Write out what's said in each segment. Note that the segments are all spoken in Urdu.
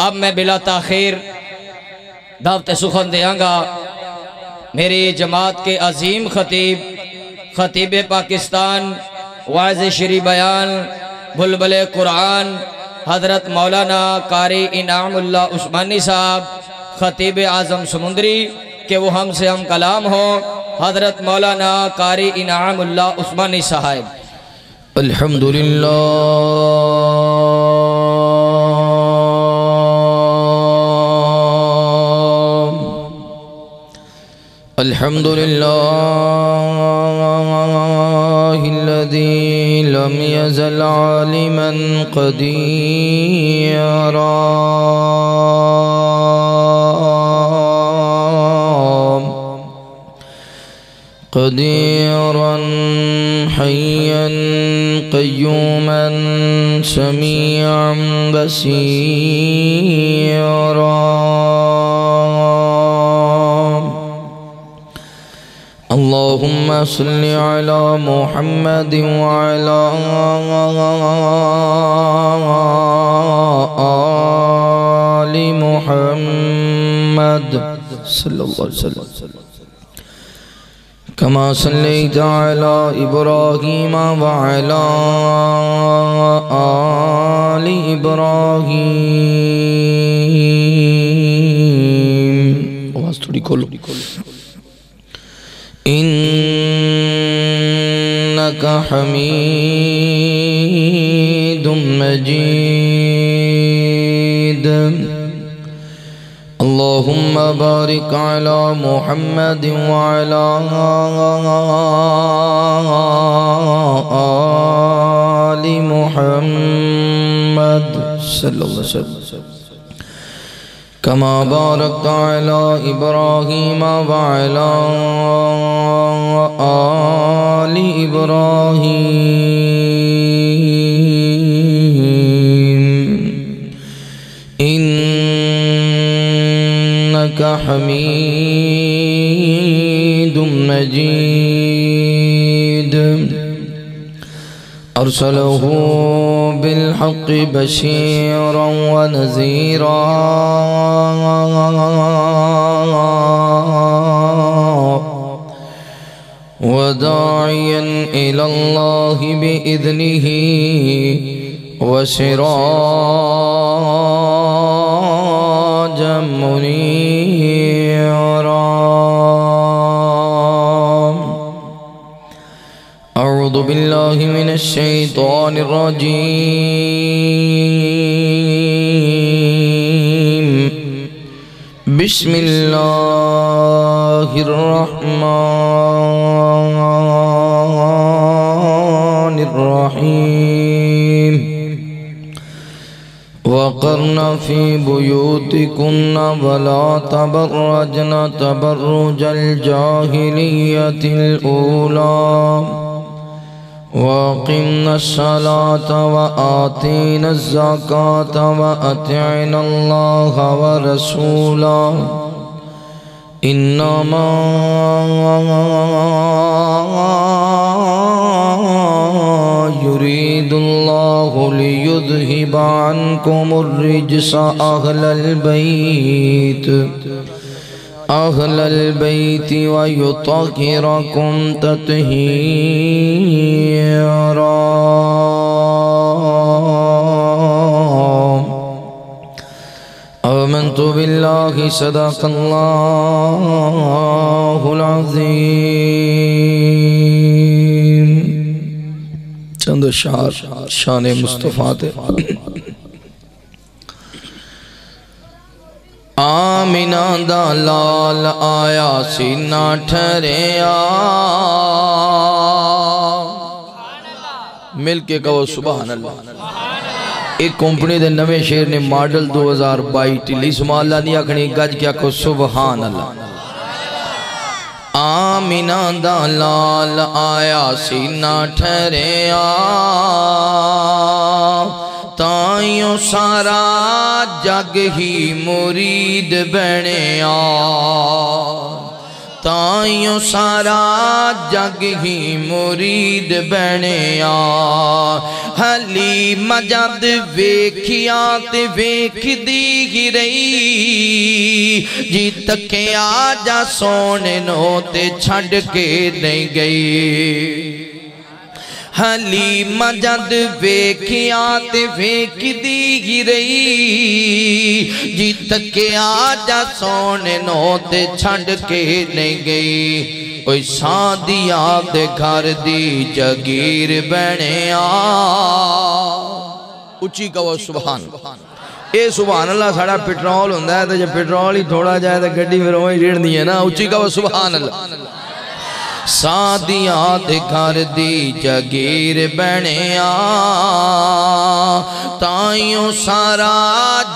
اب میں بلا تاخیر دعوت سخن دیاں گا میری جماعت کے عظیم خطیب پاکستان واعظ شرعی بیان بلبل قرآن حضرت مولانا قاری انعام اللہ عثمانی صاحب خطیب اعظم سمندری کہ وہ ہم سے ہم کلام ہو حضرت مولانا قاری انعام اللہ عثمانی صاحب۔ الحمدللہ الحمدللہ الذي لم يزل عالما قديرا قديرا حيا قيوما سميعا بصيرا اللهم صل على محمد وعلى آل محمد صلى الله عليه وسلم كما صليت على إبراهيم وعلى آل إبراهيم إنك حميد مجيد اللهم بارك على محمد وعلى آل محمد صلى الله عليه وسلم كما باركت على إبراهيم وعلى آل إبراهيم إنك حميد مجيد أرسله بالحق بشيرا ونذيرا وداعيا إلى الله بإذنه وسراجا منيرا أعوذ بالله من الشيطان الرجيم بسم الله الرحمن الرحيم وقرن في بيوتكن ولا تبرجن تبرج الجاهلية الأولى وَأَقِمْنَا الصَّلَاةَ وَآتِينَا الزَّكَاةَ وَأَطِعْنَا اللَّهَ وَرَسُولَهُ إِنَّمَا يُرِيدُ اللَّهُ لِيُذْهِبَ عَنْكُمُ الرِّجْسَ أهل البيت ويطهركم تطهيرا آمنت بالله صدق الله العظيم چند اشعار شان مصطفیٰ تھے آمینہ دا لال آیا سینہ ٹھریا مل کے کہو سبحان اللہ ایک کمپنی دے نوے شیر نے ماڈل 2022 ٹیلی سمالہ دیا کھنی گج کیا کہو سبحان اللہ آمینہ دا لال آیا سینہ ٹھریا تائیوں سارا جگ ہی مرید بنیا تائیوں سارا جگ ہی مرید بنیا حلیمہ جد ویکھیا تے ویکھ دی ہی رہی جی تکے آجا سونے نو تے چھڑ کے نہیں گئی حلیمہ جد ویکھیا تے ویکھ دی ہی رہی جی تکے آجا سونے نو تے چھڑ کے نہیں گئی اوہ سادیا دے گھر دی جگیر بنیا اچھی کہو سبحان اے سبحان اللہ ساڑا پیٹرول ہوندہ ہے تو جب پیٹرول ہی تھوڑا جائے تو گھڑی پھر وہی ریڑ دی ہے نا اچھی کہو سبحان اللہ سادیا دے گھر دی جگیر بنیا تائیوں سارا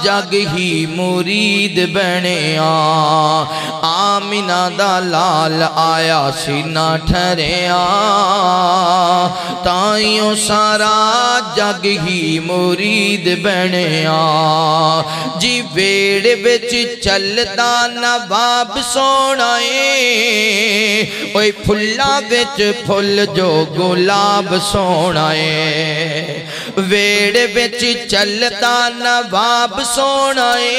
جگ ہی مرید بنیا آمینہ دا لال آیا سینہ ٹھریا تائیوں سارا جگ ہی مرید بنیا جی ویڑ بچ چلدا نواب سونائے اوہ پھلا بچ پھل جو گلاب سونائے ویڑ بچ چلتا نواب سونائے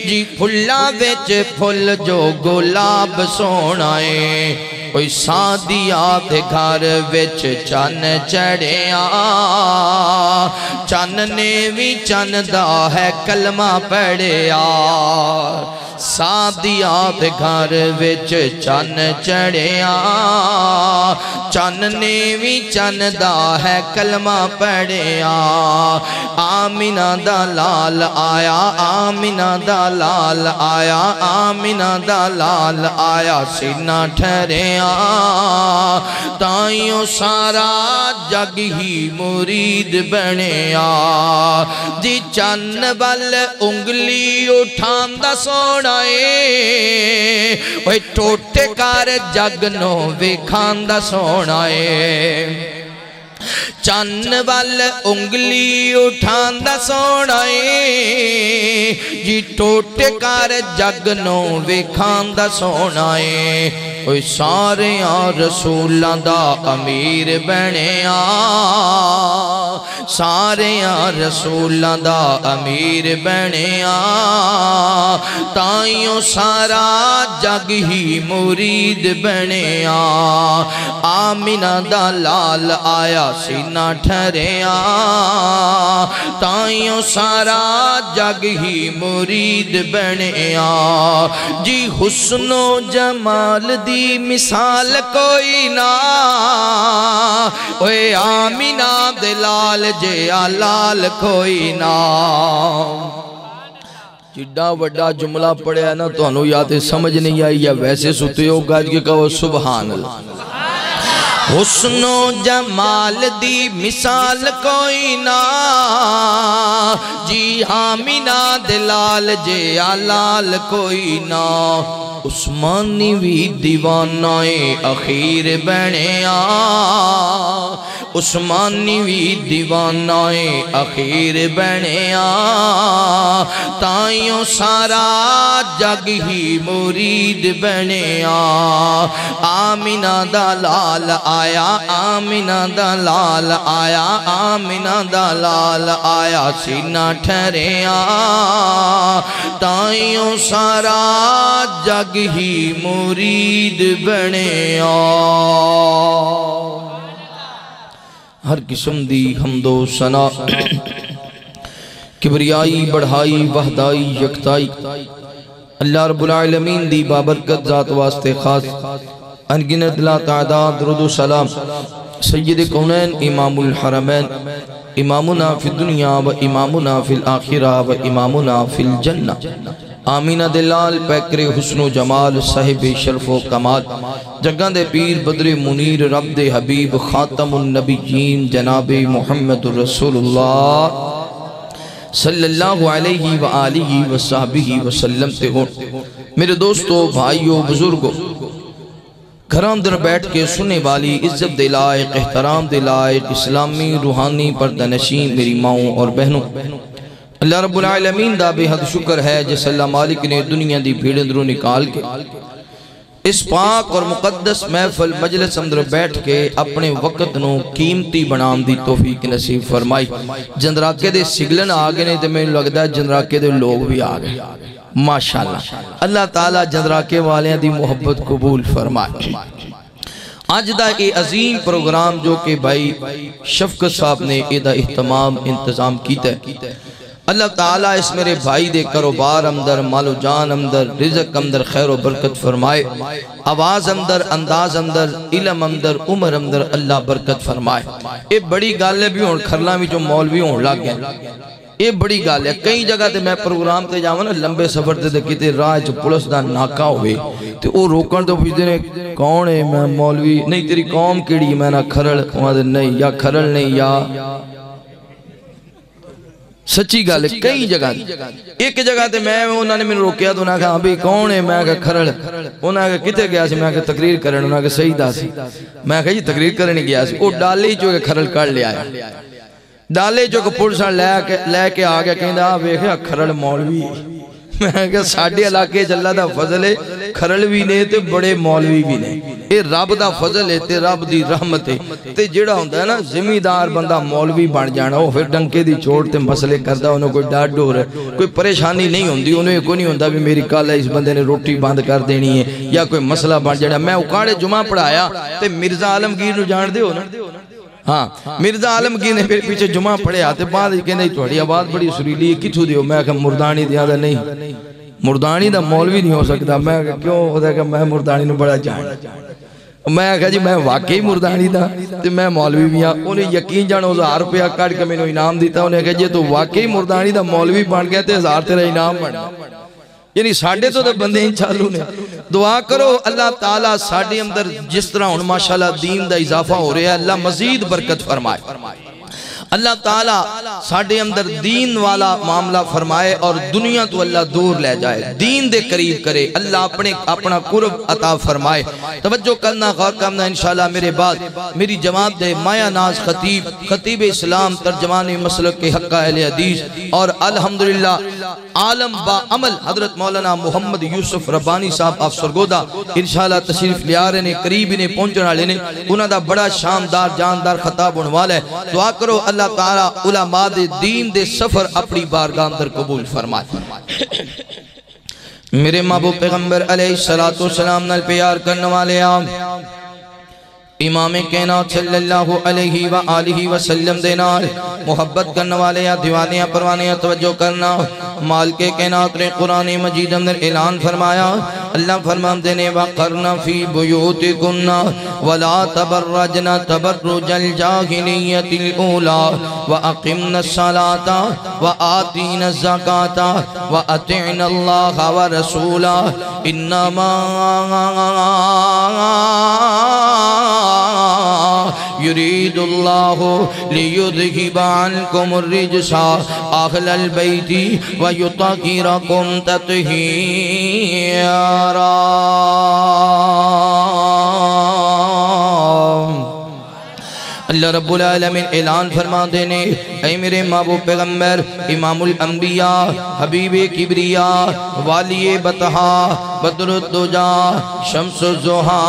جی پھلا بچ پھل جو گلاب سونائے کوئی سادیا دے گھر وچ چن چڑھیا چن نے بھی چن دا ہے کلمہ پڑھیا سادیا دے گھر وچ چن چڑھیا چن نے بھی چن دا ہے کلمہ پڑھیا آمینہ دا لال آیا آمینہ دا لال آیا آمینہ دا لال آیا سینہ ٹھریا تائیوں سارا جگ ہی مرید بنیا جی چن بل انگلی اٹھان دا سونا وہ ٹوٹے کار جگ نو ویکھان دا سونا چن وال انگلی اٹھان دا سونا جی ٹوٹے کار جگ نو ویکھان دا سونا اوہ سارے رسولاں دا امیر بنیا سارے رسولاں دا امیر بنیا تائیوں سارا جگ ہی مرید بنیا آمینہ دا لال آیا سینہ ٹھریا تائیوں سارا جگ ہی مرید بنیا جی حسن و جمال دی مثال کوئی نہ اوے آمینہ دلال جے آلال کوئی نہ جڈا وڈا جملہ پڑھے ہے نا تو انہوں یا تے سمجھ نہیں آئی یا ویسے سوتے ہو گاج کے کہو سبحان اللہ حسن و جمال دی مثال کوئی نہ جی آمینہ دلال جے آلال کوئی نہ عثمانی وی دیوانائے اخیر بنیا عثمانی وی دیوانائے اخیر بنیا تائیوں سارا جگ ہی مرید بنیا آمینہ دلال آیا آمینہ دلال آیا آمینہ دلال آیا سینہ ٹھریا تائیوں سارا جگ ہی مرید بنیا ہر قسم دی حمد و ثنا کبریائی بڑھائی وحدائی یکتائی اللہ رب العالمین دی بابرکت ذات واسطے خاص انگنت لا تعداد درود و سلام سید کونین امام الحرمین امامنا فی الدنیا و امامنا فی الآخرہ و امامنا فی الجنہ آمینہ دلال پیکر حسن و جمال صاحب شرف و کمال جگہ دے پیر بدر منیر رب دے حبیب خاتم النبیین جناب محمد رسول اللہ صلی اللہ علیہ وآلہ وصحبہ وسلم تے ہون میرے دوستو بھائیو بزرگو گھران در بیٹھ کے سننے والی عزت دے لائق احترام دے لائق اسلامی روحانی پردنشین میری ماؤں اور بہنوں اللہ رب العالمین دا بے حد شکر ہے جس اللہ مالک نے دنیا دی بھیڑ اندروں نکال کے اس پاک اور مقدس محفل مجلس اندر بیٹھ کے اپنے وقت نو قیمتی بنام دی توفیق نصیب فرمائی. جندراکے دے سگلن آگے نے تے میں لگتا ہے جندراکے دے لوگ بھی آگے ماشاءاللہ. اللہ تعالیٰ جندراکے والیاں دی محبت قبول فرمائے. آج دا یہ عظیم پروگرام جو کہ بھائی شفقت صاحب نے ایدہ اہتمام انتظام کیتا ہے، اللہ تعالیٰ اس میرے بھائی دے کاروبار اندر، مال و جان اندر، رزق اندر خیر و برکت فرمائے، آواز اندر، انداز اندر، علم اندر، عمر اندر اللہ برکت فرمائے. یہ بڑی گالے بھی ہون کھرلا بھی جو مولوی ہون لگ گئے، یہ بڑی گال ہے. کئی جگہ تے میں پروگرام تے جاؤں نا لمبے سفر تے کتے راہ چ پولیس دا ناکا ہوئے تے او روکن تو پوچھتے نے کون ہے؟ میں مولوی. نہیں تیری قوم کیڑی؟ میں نہ کھرل. نہیں یا کھرل نہیں یا سچی گال ہے. کئی جگہ ایک جگہ تے میں انہوں نے میں روکیا تو انہوں نے کہا بھی کون ہے؟ میں کہا کھرل. انہوں نے کہا کتے گیا سی؟ میں کہا تقریر کرنے. انہوں نے کہا صحیح دا سی. میں کہا جی تقریر کرنے گیا سی. وہ ڈالی جو کہ کھرل کر لیا ہے. ڈالے جو کہ پولیساں لے کے آگیا کہیں دا ویکھیا کھرل مولوی. میں کہا ساڑھے علاقے اللہ دا فضل ہے، کھرل بھی نے تے بڑے مولوی بھی نے. اے رب دا فضل ہے تے رب دی رحمت ہے. تے جڑا ہوندہ ہے نا زمیندار بندہ مولوی بن جانا، وہ پھر ڈنکے دی چھوڑ تے مسئلے کردہ، انہوں کوئی ڈاٹ ڈور ہے، کوئی پریشانی نہیں ہوندی. انہوں کوئی نہیں ہوندہ بھی میری کال ہے اس بندے نے روٹی بند کر دینی ہے یا کوئی مسئلہ بن جانا. میں اکاڑے جمعہ پڑھایا تے مرزا عالمگیر نو جان دے ہو نا. ہاں مرزا عالمگیر نے پھر پیچھے جمعہ پڑھے آتے بعد کہ نہیں توڑی آواز بڑی سریلی ہے کتھو دیو. میں کہا مردانی دیا دا نہیں، مردانی دا مولوی نہیں ہو سکتا. میں کہا کیوں ہوتا ہے کہ میں مردانی نو بڑا جان. میں کہا جی میں واقعی مردانی دا تے میں مولوی بھی ہاں. انہیں یقین جانو 1000 روپیہ کٹ کے میں نے انعام دیتا. انہیں کہا جی تو واقعی مردانی دا مولوی بن گیا تے 1000 تیرا انعام بن. یعنی ساڑھے تو بندے ہی چالو نے. دعا کرو اللہ تعالیٰ ساڑھے اندر جس طرح ان ماشاءاللہ دین دا اضافہ ہو رہا ہے اللہ مزید برکت فرمائے. اللہ تعالیٰ ساڑھے اندر دین والا معاملہ فرمائے اور دنیا تو اللہ دور لے جائے، دین دے قریب کرے. اللہ اپنا قرب عطا فرمائے. توجہ کرنا غور کرنا انشاءاللہ. میرے بعد میری جماعت دے مایا ناز خطیب اسلام ترجمان مسلک کے حق اہل حدیث اور الحمدللہ عالم با عمل حضرت مولانا محمد یوسف ربانی صاحب آپ سرگودہ انشاءاللہ تشریف لے آ رہے نے، قریب نے پہنچنا لے نے. انہاں دا بڑا شاندار جاندار خطاب ہونے ہے. دعا کرو اللہ تعالیٰ علماء دے دین دے سفر اپنی بارگاہ اندر قبول فرمائے. میرے محبوب پیغمبر علیہ السلام نال پیار کرنے والے امام کائنات صلی اللہ علیہ وآلہ وسلم دینار محبت کرنے والے یا دیوانیاں پروانیاں توجہ کرنا. مالک کائنات نے قرآن مجید اندر اعلان فرمایا. اللہ فرمان دینے وَقَرْنَ فِي بُيُوتِكُنَّ وَلَا تَبَرَّجْنَ تَبَرُّجَ الْجَاهِلِيَّةِ الْأُولَى وَأَقِمْنَ الصَّلَاةَ وَآتِينَ الزَّكَاةَ وَأَطِعْنَ اللَّهَ وَرَسُولَهُ إِنَّمَا يريد الله ليذهب عنكم الرجس أهل البيت ويطهركم تطهيرا. اللہ رب العالمین اعلان فرما دینے اے میرے محبوب پیغمبر امام الانبیاء حبیب کبریاء والی بطحا بدر الدجا شمس الزہا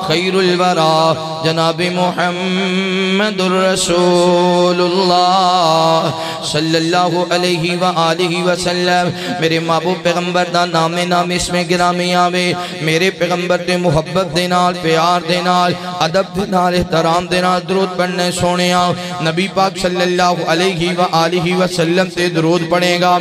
خیر الورا جناب محمد الرسول اللہ صلی اللہ علیہ وآلہ وسلم. میرے محبوب پیغمبر دا نام اس میں گرامی آوے. میرے پیغمبر تے محبت دینال پیار دینال ادب دینال احترام دینال درود پڑھنے سونے آؤ. نبی پاک صلی اللہ علیہ وآلہ وسلم تے درود پڑھے گا.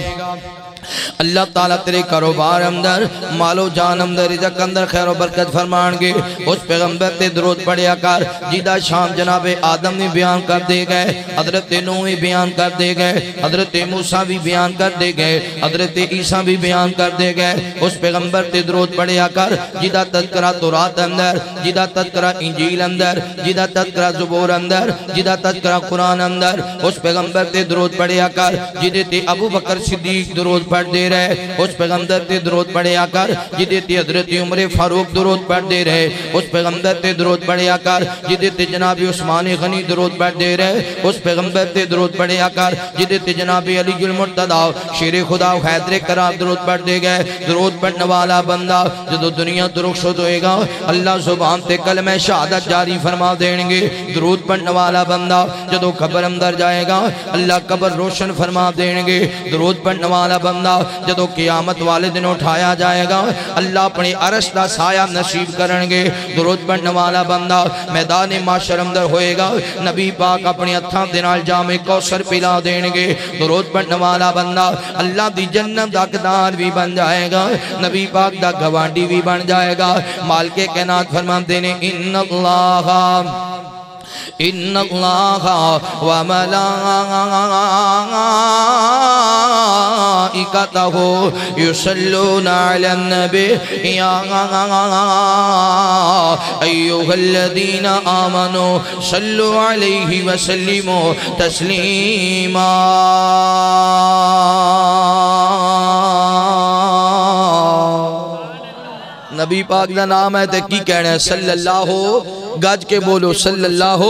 اللہ تعالیٰ تیرے کاروبار اندر مال و جان اندر رزق اندر خیر و برکت فرمان گے. اس پیغمبر تے درود پڑھیا کر جیدہ شام جناب آدم نے بیان کر دے گئے، حضرت نوح بھی بیان کر دے گئے، حضرت موسیٰ بھی بیان کر دے گئے، حضرت عیسیٰ بھی بیان کر دے گئے. اس پیغمبر تے درود پڑھیا کر جیدہ تذکرہ تورات اندر، جیدہ تذکرہ انجیل اندر، جیدہ تذکرہ زبور اندر، جیدہ تذکرہ قرآن اندر. اس پیغمبر تے درود پڑھیا کر جیدے تے ابو بکر صدیق درود پڑھ پڑھ دے رہے اس پیغمبر تے درود پڑھیا کر جدے تے حضرت عمر فاروق درود پڑھ دے رہے اس پیغمبر تے درود پڑھیا کر جدے تے جناب عثمان غنی درود پڑھ دے رہے اس پیغمبر تے درود پڑھیا کر جدے تے جناب علی المرتضی شیر خدا و حیدر کرام درود پڑھ دے گئے درود پڑھنے والا بندہ جدو دنیا تو رخصت ہوئے گا اللہ زبان تے کلمہ شہادت جاری فرما دیں گے درود پڑھنے والا بندہ جدو قبر اندر جائے گا اللہ قبر روشن فرما دیں گے درود پڑھنے والا بندہ جدو قیامت والے دن اٹھایا جائے گا اللہ اپنی عرش دا سایہ نصیب کریں گے درود پڑھنے والا بندہ میدان معاشر اندر ہوئے گا نبی پاک اپنی ہتھاں دے نال جام کوثر پلا دیں گے درود پڑھنے والا بندہ اللہ دی جنت دا حقدار بھی بن جائے گا نبی پاک دا گوانڈی بھی بن جائے گا مالک کائنات فرماتے ہیں ان اللہ و ملائکتہ یصلون علی النبی یا ایوہ الذین آمنوا صلوا علیہ وسلموا تسلیما نبی پاک دا نام ہے تے کی کہنا ہے صلی اللہ گاج کے بولو صلی اللہ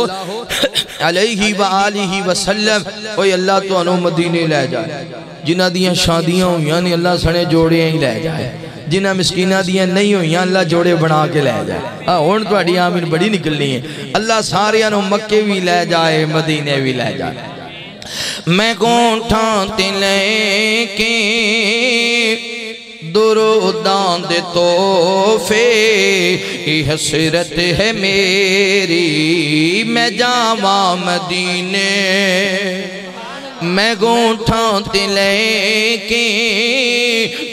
علیہ وآلہ وسلم اوہ اللہ تو انہوں مدینے لے جائے جنہ دیاں شادیاں ہوئی یعنی اللہ سنے جوڑے ہی لے جائے جنہ مسکینہ دیاں نہیں ہوئی اللہ جوڑے بنا کے لے جائے ہون تو اڈی آمین بڑی نکلنی ہے اللہ سارے انہوں مکے بھی لے جائے مدینے بھی لے جائے میں گونٹھانتے لے کے درودان دے توفے حسرت ہے میری میں جاواں مدینے میں گونٹھانتے لے کے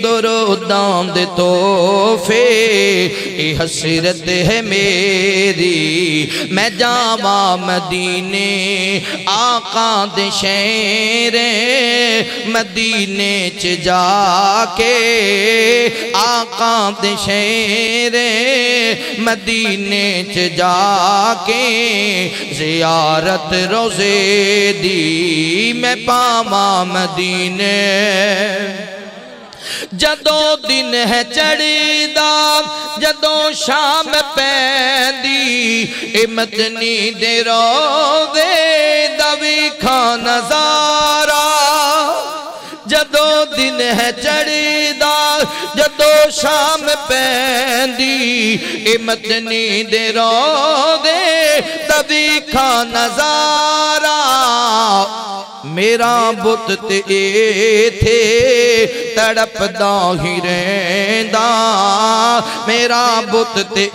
درودان دے توفے حسرت ہے میری میں جاواں مدینے آقا دے شہر مدینے چ جا کے آقا دے شہر مدینے چ جا کے زیارت روزے دی میں پاواں مدینے جدو دن ہے چڑھی دا جدو شام پیندی اے مدنی دے روزے دا ویکھا نظارہ جدو دن ہے چڑھی دا جدو شام پیندی اے مدنی دے روزے دا ویکھا نظارہ میرا بت تے تھے تڑپ دا ہی رہندا میرا بت تے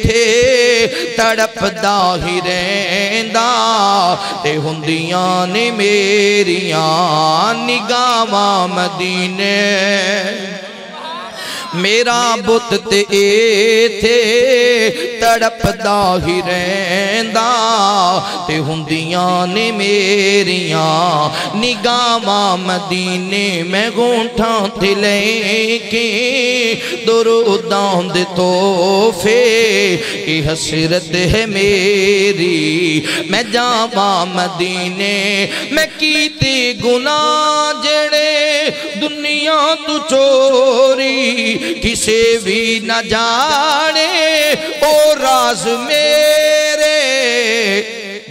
تھے تڑپ دا ہی رہندا تے ہندیاں نے میریاں نگاواں مدینے میرا بت تے تھے تڑپ دا ہی رہندا تے ہندیاں نے میریاں نگاواں مدینے میں گونٹھاں تے لے کے دروداں دے توفے حسرت ہے میری میں جاواں مدینے میں کیتے گناہ جڑے دنیا تو چوری کسے بھی نہ جانے او راز میرے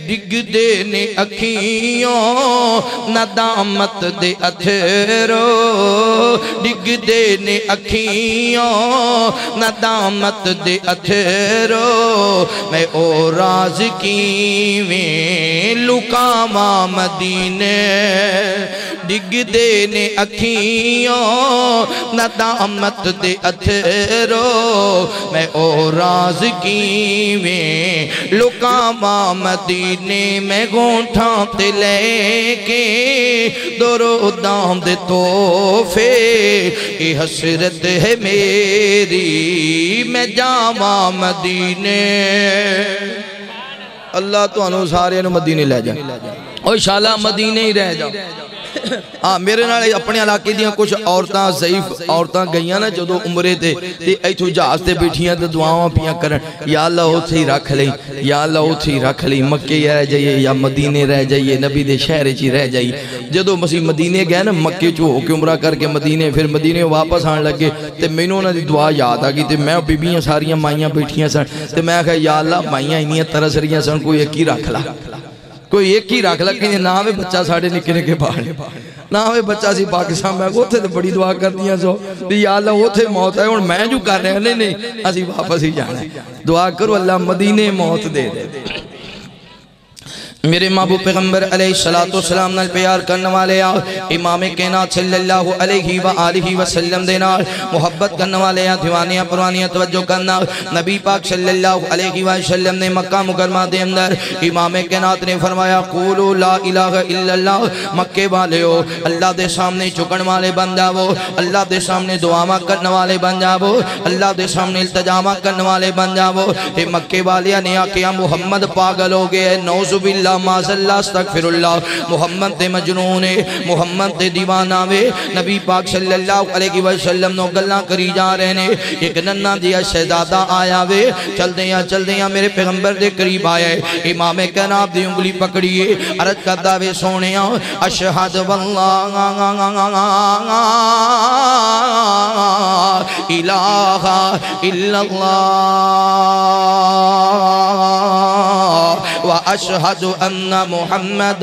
ڈگ دے نے اکھیوں ندامت دے اتھرو ڈگ دے نے اکھیوں ندامت دے اتھرو میں او راز کیویں لکاواں مدینے ڈگ دے نے اکھیوں ندامت دے اتھرو میں او راز کیویں لکاواں مدینے میں گونٹھاں تے لے کے دروداں دے توفے حسرت ہے میری میں جاواں مدینے اللہ تو انہوں سارے انہوں مدینے لے جائیں اور انشاءاللہ مدینے ہی رہ جاؤ میرے نال اپنے علاقے دیاں کچھ عورتاں ضعیف عورتاں گئیاں نا جدو عمرے تے ایتھوں جہاز تے بیٹھیاں تے دعاواں پیاں کرن یا اللہ اوتھے ہی رکھ لئی یا اللہ اوتھے ہی رکھ لئی مکے رہ جائیے یا مدینے رہ جائیے نبی دے شہر چ رہ جائیے جدو مسیح مدینے گئے نا مکے چ ہو کے عمرہ کر کے مدینے پھر مدینے واپس آن لگے تے مینوں انہاں دی دعا یاد آ گئی تے میں بیبیاں ساریاں مائیاں بیٹھیاں سن تے میں کہا یا اللہ مائیاں انیاں ترس رہیاں سن کوئی ایک ہی رکھ لا کوئی ایک ہی رکھ لا کہ نام بچہ ساڑھے نکنے کے باہر نام بچہ سی پاکستان میں وہ تھے تو بڑی دعا کر دیا سو یا اللہ وہ تھے موت ہے اور میں جو کر رہے ہیں نہیں اسی واپس ہی جانا ہے دعا کرو اللہ مدینے موت دے دے میرے محبوب پیغمبر علیہ السلام نال پیار کرنے والے آؤ امام کائنات صلی اللہ علیہ وآلہ وسلم دے نال محبت کرنے والے آؤ دیوانیاں پروانیاں توجہ کرنا نبی پاک صلی اللہ علیہ وسلم نے مکہ مکرمہ دے اندر امام کائنات نے فرمایا قولوا لا الہ الا اللہ مکے والے ہو اللہ دے سامنے چکن والے بن جاؤ اللہ دے سامنے دعاواں کرنے والے بن جاؤ اللہ دے سامنے التجاواں کرنے والے بن جاؤ تے مکے والے نے آکھیا محمد پاگل ہو گئے نعوذ باللہ معاذ اللہ استغفر اللہ محمد تے مجنون ہے محمد تے دیوانہ وے نبی پاک صلی اللہ علیہ وسلم نو گلاں کری جا رہے نے ایک ننہ دیا شہزادہ آیا وے چل دیاں میرے پیغمبر دے قریب آئے امام کائنات دی انگلی پکڑیے عرض کردہ وے سونیاں اشہد واللہ الہ الا اللہ واشہد ان محمد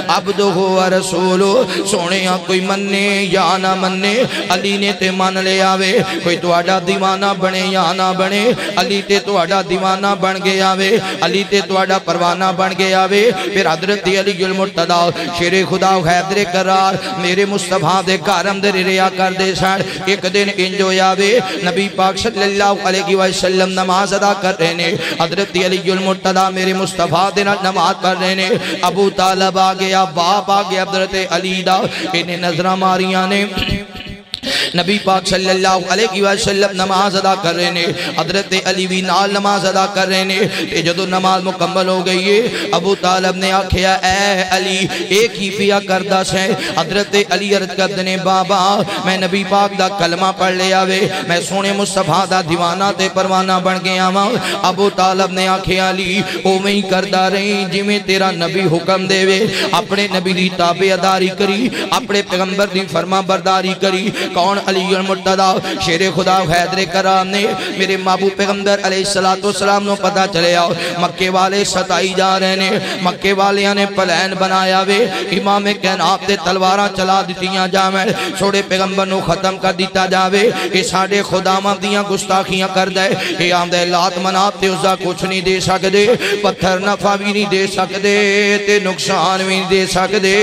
عبدہ ورسولہ سونیاں کوئی مننے یا نہ مننے علی نے تے مان لے آوے کوئی توڑا دیوانہ بنے یا نہ بنے علی تے توڑا دیوانہ بن گے آوے علی تے توڑا پروانہ بن گے آوے پھر حضرت علی المرتضی شیر خدا حیدر قرار میرے مصطفیٰ دے کارم دے ریا کر دے سان ایک دن انجو آوے نبی پاک صلی اللہ علیہ وسلم نماز ادا کر رہے نے حضرت علی المرتضی میرے مصطفیٰ دے نماز کر رہے نے ابو طالب آگیا باپ آگیا حضرت علی دا انہیں نظرہ ماریاں نے نبی پاک صلی اللہ علیہ وسلم نماز ادا کر رہے نے حضرت علی بھی نال نماز ادا کر رہے نے کہ جدو نماز مکمل ہو گئی ہے ابو طالب نے آکھیا اے علی ایک ہی پیا کردہ سے حضرت علی عرض کردنے بابا میں نبی پاک دا کلمہ پڑھ لے آوے میں سونے مصطفیٰ دا دیوانہ تے پروانہ بن گیا ماں ابو طالب نے آکھیا علی او میں ہی کردہ رہی جی میں تیرا نبی حکم دے وے اپنے نبی دی تابع داری کری اپنے پیغمبر دی فرما برداری کری کون علی المرتضی شیر خدا حیدر کرام نے میرے محبوب پیغمبر علیہ السلام نو پتہ چلے آؤ مکے والے ستائی جا رہے نے مکے والیاں نے پلین بنایا وے امام کائنات تے تلواراں چلا دیتیاں جاویں چھوڑے پیغمبر نو ختم کر دیتا جاوے یہ ساڑے خداواں دیاں گستاخیاں کر دے یہ آمدے لات منات تے عزا کچھ نہیں دے سکدے پتھر نفع بھی نہیں دے سکدے تے نقصان بھی نہیں دے سکدے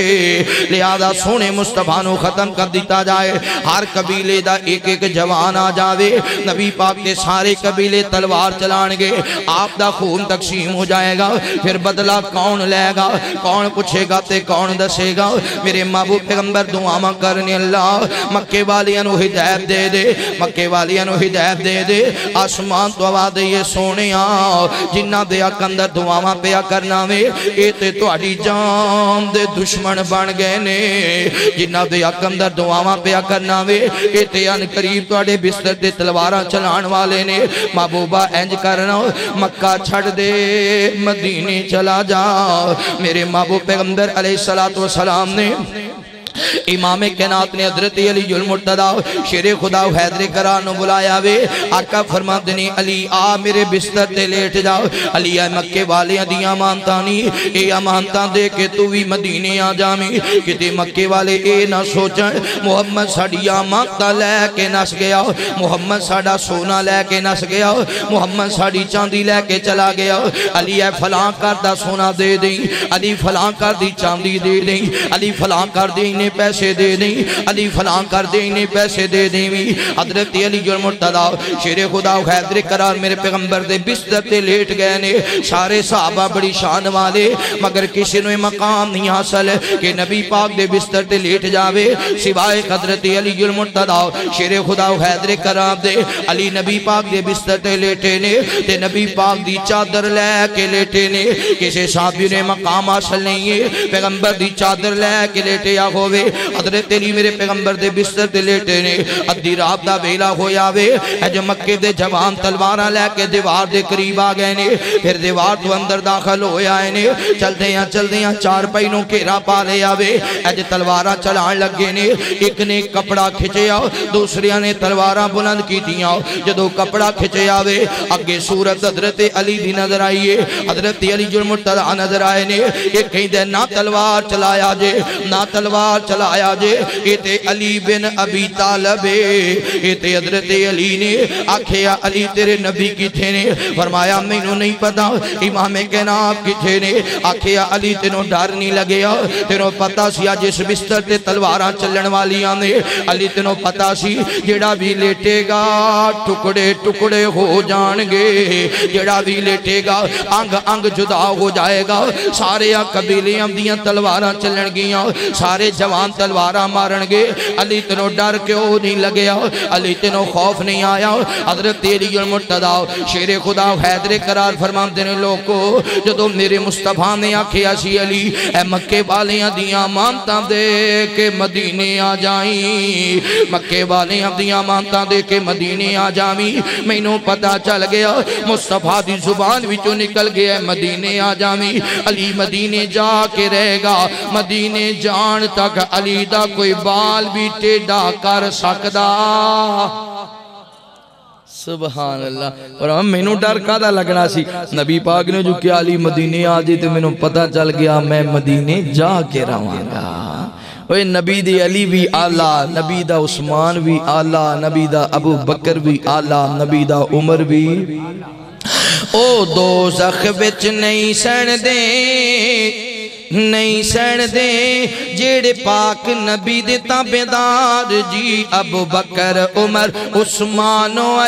لہذا سونے مصطفیٰ نو ختم کر دیتا جائے ہر قبیلے دا ایک ایک جوان آ جاوے نبی پاک کے سارے قبیلے تلوار چلانگے آپ دا خون تقسیم ہو جائے گا پھر بدلہ کون لے گا کون پوچھے گا تے کون دسے گا میرے محبوب پیغمبر دعا کرنے اللہ مکے والیاں نو ہدایت دے دے مکے والیاں نو ہدایت دے دے آسمان تو آواز دے یہ سونیاں جنہ دے اکندر دعا پیا کرنا وے اے تے تو اڑی جان دے دشمن بن گئے نے جنہ دے اکندر دعا پیا کرنا وے اتیان قریب توڑے بستر دے تلوارہ چلان والے نے محبوبہ انج کرنا مکہ چھڑ دے مدینے چلا جا میرے محبوب پیغمبر علیہ السلام نے امام کائنات نے حضرت علی المرتضی شیر خدا حیدر کرانو بلایا وے آقا فرما دنی علی آ میرے بستر تے لیٹ جاؤ علی آئے مکے والیاں دی امانتانی اے امانتان دے کے تو بھی مدینے آ جامی کہ مکے والے اے نہ سوچن محمد ساڑی امانتا لے کے نس گیا محمد ساڑا سونا لے کے نس گیا محمد ساڑی چاندی لے کے چلا گیا علی آئے فلاں کردہ سونا دے دیں علی فلاں کردی چاندی دے دیں علی فلاں کردی پیسے دے دیں علی فلاں کر دیں انہیں پیسے دے دیں حضرت علی المرتضی شیر خدا حیدر قرار میرے پیغمبر دے بستر تے لیٹ گئے نے سارے صحابہ بڑی شان والے مگر کسی نے مقام نہیں حاصل کہ نبی پاک دے بستر تے لیٹ جاوے سوائے حضرت علی المرتضی شیر خدا حیدر قرار دے علی نبی پاک دے بستر تے لیٹے نے تے نبی پاک دی چادر لے کے لیٹے نے کسی صحابی نے مقام حاصل نہیں ہے پیغمبر دی چادر لے کے لیٹے یا ہو ہوئے حضرت علی میرے پیغمبر دے بستر دے لیٹے نے ادھی رات دا ویلا ہویا وے اے جو مکے دے جوان تلواراں لے کے دیوار دے قریب آ گئے نے پھر دیوار تو اندر داخل ہویا ہے نے چل دیاں چار پہنوں گھیرا پا لیا وے اے جو تلواراں چلان لگے نے ایک نے کپڑا کھچیا دوسریاں نے تلواراں بلند کی دیاں جدو کپڑا کھچیا وے اگے صورت حضرت علی دی نظر آئیے حضرت علی جو مرتضی نظر آئے نے ایک کہیں دے نہ تلوار چلایا جے نہ تلوار چلایا جے یہ تے علی بن ابی طالب یہ تے حضرت علی نے آکھیا علی تیرے نبی کی تھے نے فرمایا میں انہوں نہیں پتا امام کائنات کی تھے نے آکھیا علی تینوں ڈر نہیں لگیا تینوں پتا سیا جس بستر تے تلواراں چلن والیاں نے علی تینوں پتا سی جڑا بھی لیٹے گا ٹکڑے ٹکڑے ہو جانگے جڑا بھی لیٹے گا انگ انگ جدا ہو جائے گا سارے قبیلیاں دیاں تلواراں چلن گیاں سارے جوان تلواراں مارن گے علی تینوں ڈر کیوں نہیں لگیا علی تینوں خوف نہیں آیا حضرت علی المرتضی شیر خدا حیدر قرار فرماندے نے لوگو جدو میرے مصطفیٰ نے آکھیا سی علی اے مکے والیاں دیاں مانتاں دے کے مدینے آ جائیں مکے والیاں دیاں مانتاں دے کے مدینے آ جائیں میں انہوں پتا چل گیا مصطفیٰ دی زبان وچوں نکل گیا مدینے آ جائیں علی مدینے جا کے رہے گا مدینے جان تک علی دا کوئی بال بھی ٹیڑھا کر سکدا سبحان اللہ اور ہم میں ڈر کادا لگنا سی نبی پاک نے جو کہ علی مدینے آجے تو میں پتا چل گیا میں مدینے جا کے رہاں گا اوہ نبی دی علی بھی آلہ نبی دا عثمان بھی آلہ نبی دا ابو بکر بھی آلہ نبی دا عمر بھی او دوزخ بچ نہیں سن دے نہیں سن دے جیڑے پاک نبی دے تابعدار جی ابو بکر عمر عثمان و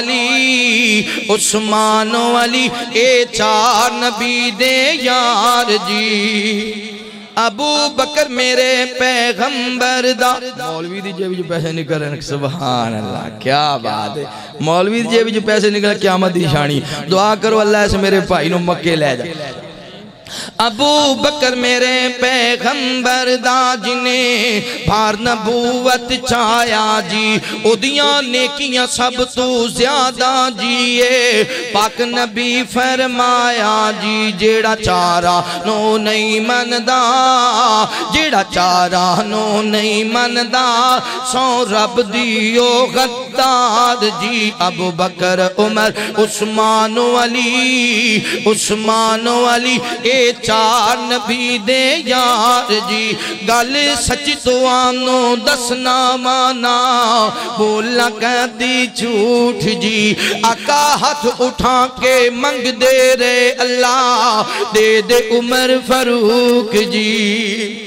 علی اے چار نبی دے یار جی ابو بکر میرے پیغمبر دا مولوی دی جیب جو پیسے نکل رہے سبحان اللہ کیا بات ہے مولوی دی جیب جو پیسے نکل رہے قیامت دی نشانی دعا کرو اللہ سے میرے بھائی نو مکے لے جا ابو بکر میرے پیغمبر دا جنہیں بھار نبوت چایا جی ادیاں نیکیاں سب تو زیادہ جیے پاک نبی فرمایا جی جیڑا چارہ نو نہیں مندہ جیڑا چارہ نو نہیں مندہ سو رب دیو غدار جی ابو بکر عمر عثمان و علی اے چار نبی دے یار جی گل سچ تو آنو دسنا مانا بولا کہتی جھوٹ جی آقا ہاتھ اٹھا کے منگ دے رے اللہ دے دے عمر فاروق جی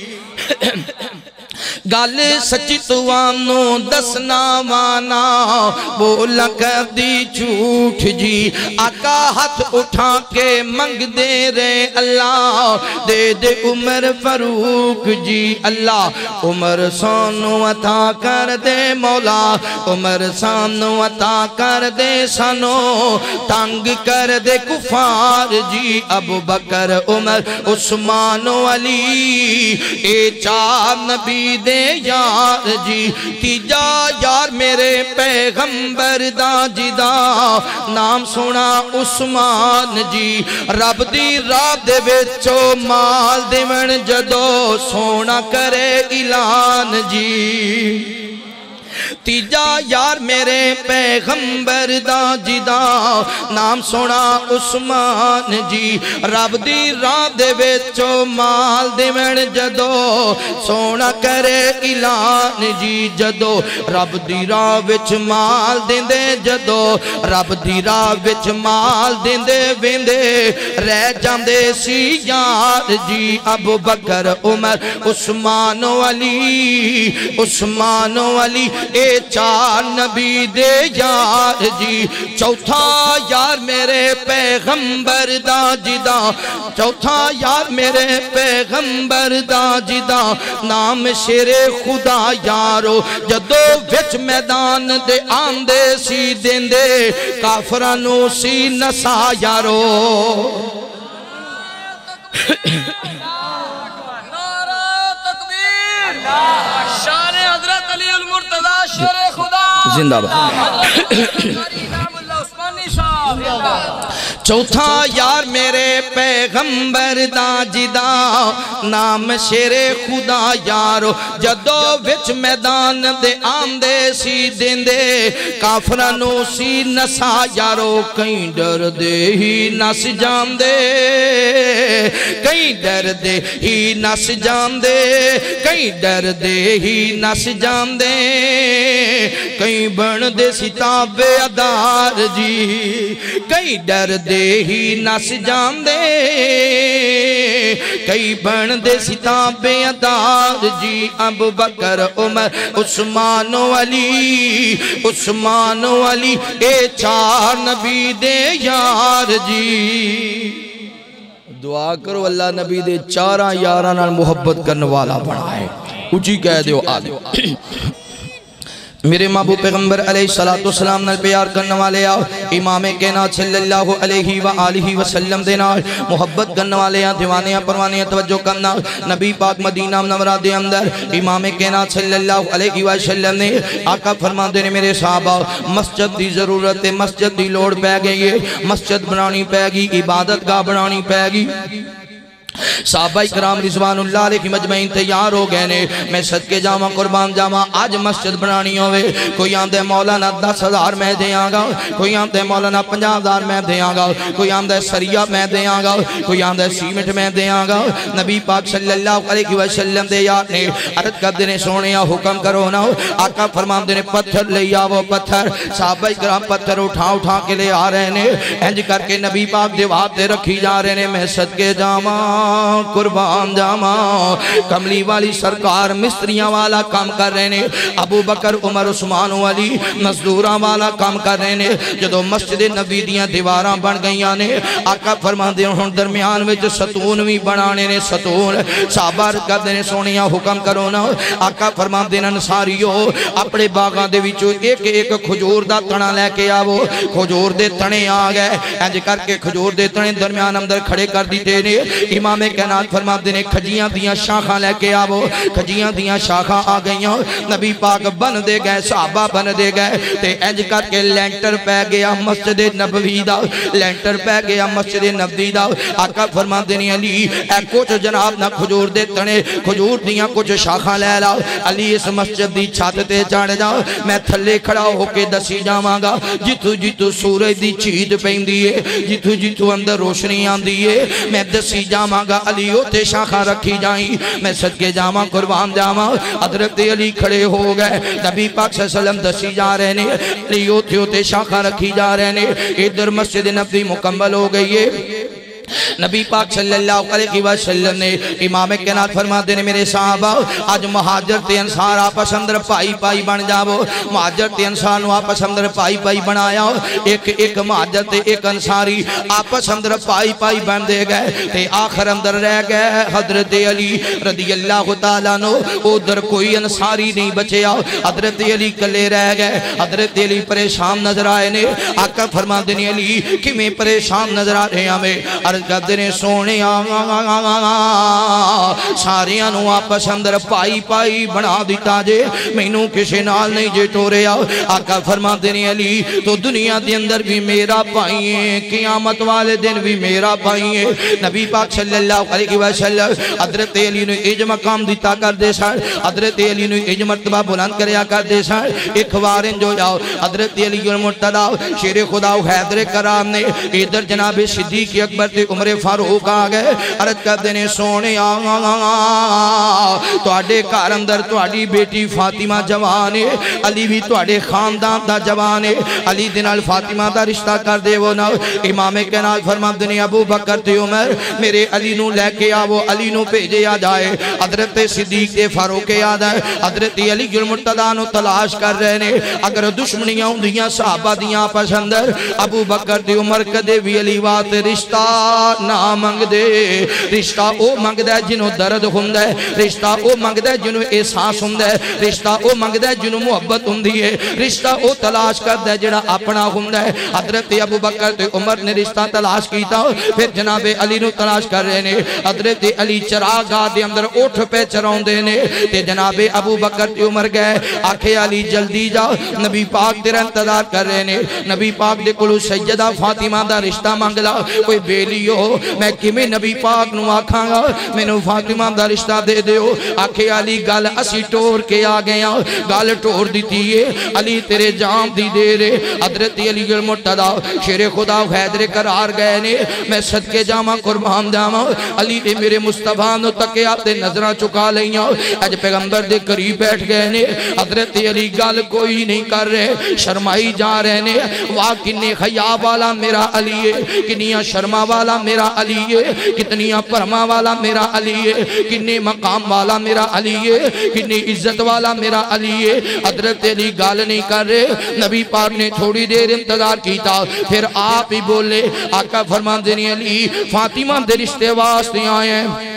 گل سچی تو آنو دسنا مانا بولا کہتی جھوٹ جی آقا ہاتھ اٹھا کے منگ دے رے اللہ دے دے عمر فاروق جی اللہ عمر سانو عطا کر دے مولا عمر سانو عطا کر دے سانو تنگ کر دے کفار جی ابو بکر عمر عثمان و علی اے چار نبی دے یار جی تیجا یار میرے پیغمبر دا جدا نام سونا عثمان جی رب دی راہ دے وچو مال دیون جدو سونا کرے اعلان جی تیجا یار میرے پیغمبر دا جدا نام سونا عثمان جی رب دی راہ دے وچو مال دیون جدو سونا کرے اعلان جی جدو رب دی راہ وچ مال دیندے جدو رب دی راہ وچ مال دیندے ویندے رہ جاندے سی یار جی ابو بکر عمر عثمان و علی اے چار نبی دے یار جی چوتھا یار میرے پیغمبر دا جدا چوتھا یار میرے پیغمبر دا جدا نام شیر خدا یارو جدو وچ میدان دے آندے سی دیندے کافرانو سی نسا یارو نعرہ تکبیر زندہ باد۔ چوتھا یار میرے پیغمبر دا جدا نام شیر خدا یارو جدو وچ میدان دے آمدے سی دیندے کافرانو سی نسا یارو کہیں ڈر دے ہی نس جام دے کہیں ڈر دے ہی نس جام دے کہیں ڈر دے ہی نس جام دے کہیں بن دے ستابے ادار جی کئی ڈر دے ہی نس جام دے کئی بن دے ستابے ادار جی ابو بکر عمر عثمان و علی اے چار نبی دے یار جی دعا کرو اللہ نبی دے چارہ یاران محبت کرنے والا بنائے اچھی کہہ دیو آدھو میرے محبوب پیغمبر علیہ السلام نے پیار کرنے والے آؤ امام کائنات صلی اللہ علیہ وآلہ وسلم دینا محبت کرنے والے آؤ دیوانیاں پروانیاں توجہ کرنا نبی پاک مدینہ منورہ دے اندر امام کائنات صلی اللہ علیہ وسلم نے آقا فرما دینے میرے صحابہ مسجد دی ضرورت ہے مسجد دی لوڑ پہ گئی مسجد بنانی پہ گئی عبادت گاہ بنانی پہ گئی صحابہ اکرام رضوان اللہ علیہ کی مجمعین تیار ہو گئے نے میں صدقے جاما قربان جاما آج مسجد بنانی ہوئے کوئی آمدے مولانا 10,000 میں دے آگا کوئی آمدے مولانا 50,000 میں دے آگا کوئی آمدے سریہ میں دے آگا کوئی آمدے سیمنٹ میں دے آگا نبی پاک صلی اللہ علیہ وسلم دے یار نے عرض کر دینے سونیا حکم کرو نا آقا فرمان دینے پتھر لے آو پتھر صحابہ اکرام پتھر اٹھا کے لے آ رہے نے انج کر کے نبی پاک دیوات رکھی جا رہے نے میں صدقے جاما قربان جاما کملی والی سرکار مستریاں والا کام کر رہے نے ابو بکر عمر عثمان علی مزدوراں والا کام کر رہے نے جدو مسجد نبی دیاں دیواراں بن گئیاں نے آقا فرما دے ہون درمیان میں جو ستون بھی بنانے نے ستون صحابہ کر دینے سونیاں حکم کرو نا آقا فرما دے انصاریو اپنے باغاں دے وچوں ایک ایک کھجور دا تنا لے کے آو کھجور دے تنے آ گئے انج کر کے کھجور دے تنے درمیان اندر کھڑے کر دیتے نے امام کائنات فرما دینے کھجیاں دیاں شاخاں لے کے آو کھجیاں دیاں شاخاں آ گئیاں نبی پاک بن دے گئے صحابہ بن دے گئے تے انج کر کے لینٹر پہ گیا مسجد نبوی دا لینٹر پہ گیا مسجد نبوی دا آقا فرما دینے علی اے کچھ جناب نہ کھجور دے تنے کھجور دیاں کچھ شاخاں لے لاؤ علی اس مسجد دی چھت تے چڑھ جاؤ میں تھلے کھڑا ہو کے دسی جاواں گا جتو جتو سورج دی چید پیندی ہے جتو جتو اندر روشنی آندی ہے میں دسی جاواں گا علی ہوتے شاخہ رکھی جائیں میں صدقے جاما قربان جاما حضرت علی کھڑے ہو گئے نبی پاک صلی اللہ علیہ وسلم دسی جا رہے نے علی ہوتے شاخہ رکھی جا رہے نے ادھر مسجد نبوی مکمل ہو گئی ہے نبی پاک صلی اللہ علیہ وسلم نے امام کائنات فرما دینے میرے صحابہ آج مہاجر تے انصار آپس اندر پائی پائی بن جاؤ مہاجر تے انصار نو آپس اندر پائی پائی بنایا ایک مہاجر تے ایک انصاری آپس اندر پائی پائی بن دے گئے تے آخر اندر رہ گئے حضرت علی رضی اللہ تعالیٰ نو ادھر کوئی انصاری نہیں بچے آؤ حضرت علی کلے رہ گئے حضرت علی پریشان نظر آئے نے آقا فرما دینے علی کہ میں پریشان نظر آ رہے ہمیں قدریں سونے ساریاں نو آپس اندر پائی پائی بنا دیتا جے مینوں کسی نال نہیں جے ٹورے آؤ آقا فرما دینے علی تو دنیا دے اندر بھی میرا پائیں قیامت والے دن بھی میرا پائیں نبی پاک صلی اللہ علیہ وسلم حضرت علی نے ایج مقام دیتا کر دے سار حضرت علی نے ایج مرتبہ بلند کریا کر دے سار ایک وارن جو جاؤ حضرت علی المرتضیٰ شیر خدا حیدر کرام نے ادھر جناب صدیق اکبر تے عمر فاروق آ گئے عرض کر دینے سونے تو آڈے کار اندر تو آڈی بیٹی فاطمہ جوان ہے علی بھی تو آڈے خاندان دا جوان ہے علی دنال فاطمہ دا رشتہ کر دے وہ نا امام کائنات فرما دینے ابو بکر تے عمر میرے علی نو لے کے آو علی نو بھیجے آ جائے حضرت صدیق تے فاروق آ جائے حضرت علی المرتضیٰ نو تلاش کر رہے نے اگر دشمنیاں ہوں دیاں صحابہ دیاں پس اندر ابو بکر تے عمر کدے بھی علی وات رشتہ نہ منگ دے رشتہ او منگ دے جنہوں درد ہوندہ ہے رشتہ او منگ دے جنہوں احساس ہوندہ ہے رشتہ او منگ دے جنہوں محبت ہوندی ہے رشتہ او تلاش کر دے جنہوں اپنا ہوندہ ہے حضرت ابو بکر تے عمر نے رشتہ تلاش کیتا پھر جناب علی نو تلاش کر رہے نے حضرت علی چراغاہ دے اندر اٹھ پہ چراؤں دے نے تے جناب ابو بکر تے عمر گئے آکھے علی جلدی جا نبی پاک تیرا انتظار کر رہے نے نبی پاک دے کلو سیدہ فاطمہ دا رشتہ مانگلا کوئی بیلیو میں کمیں نبی پاک نو آکھاں گا میں نو فاطمہ دا رشتہ دے دیو آکھے علی گال اسی ٹور کے آگیا گال ٹور دیتی ہے علی تیرے جام دی دے رے حضرت علی المرتضیٰ شیر خدا حیدر قرار گئے نے میں صدقے جامع قربان جامع علی نے میرے مصطفیٰ نو تکے آتے نظرہ چکا لئیاں اج پیغمبر دے قریب بیٹھ گئے نے حضرت علی گال کوئی نہیں کر رہے شرمائی جا رہے نے واہ کنے خیاب والا میرا علی ہے کنیاں شرما والا میرا علی ہے کتنیاں پرما والا میرا علی ہے کنے مقام والا میرا علی ہے کنے عزت والا میرا علی ہے حضرت علی گال نہیں کر رہے نبی پاک نے تھوڑی دیر انتظار کیتا پھر آپ ہی بولے آقا فرمان دینی علی فاطمہ دے رشتے واسطے آئے ہیں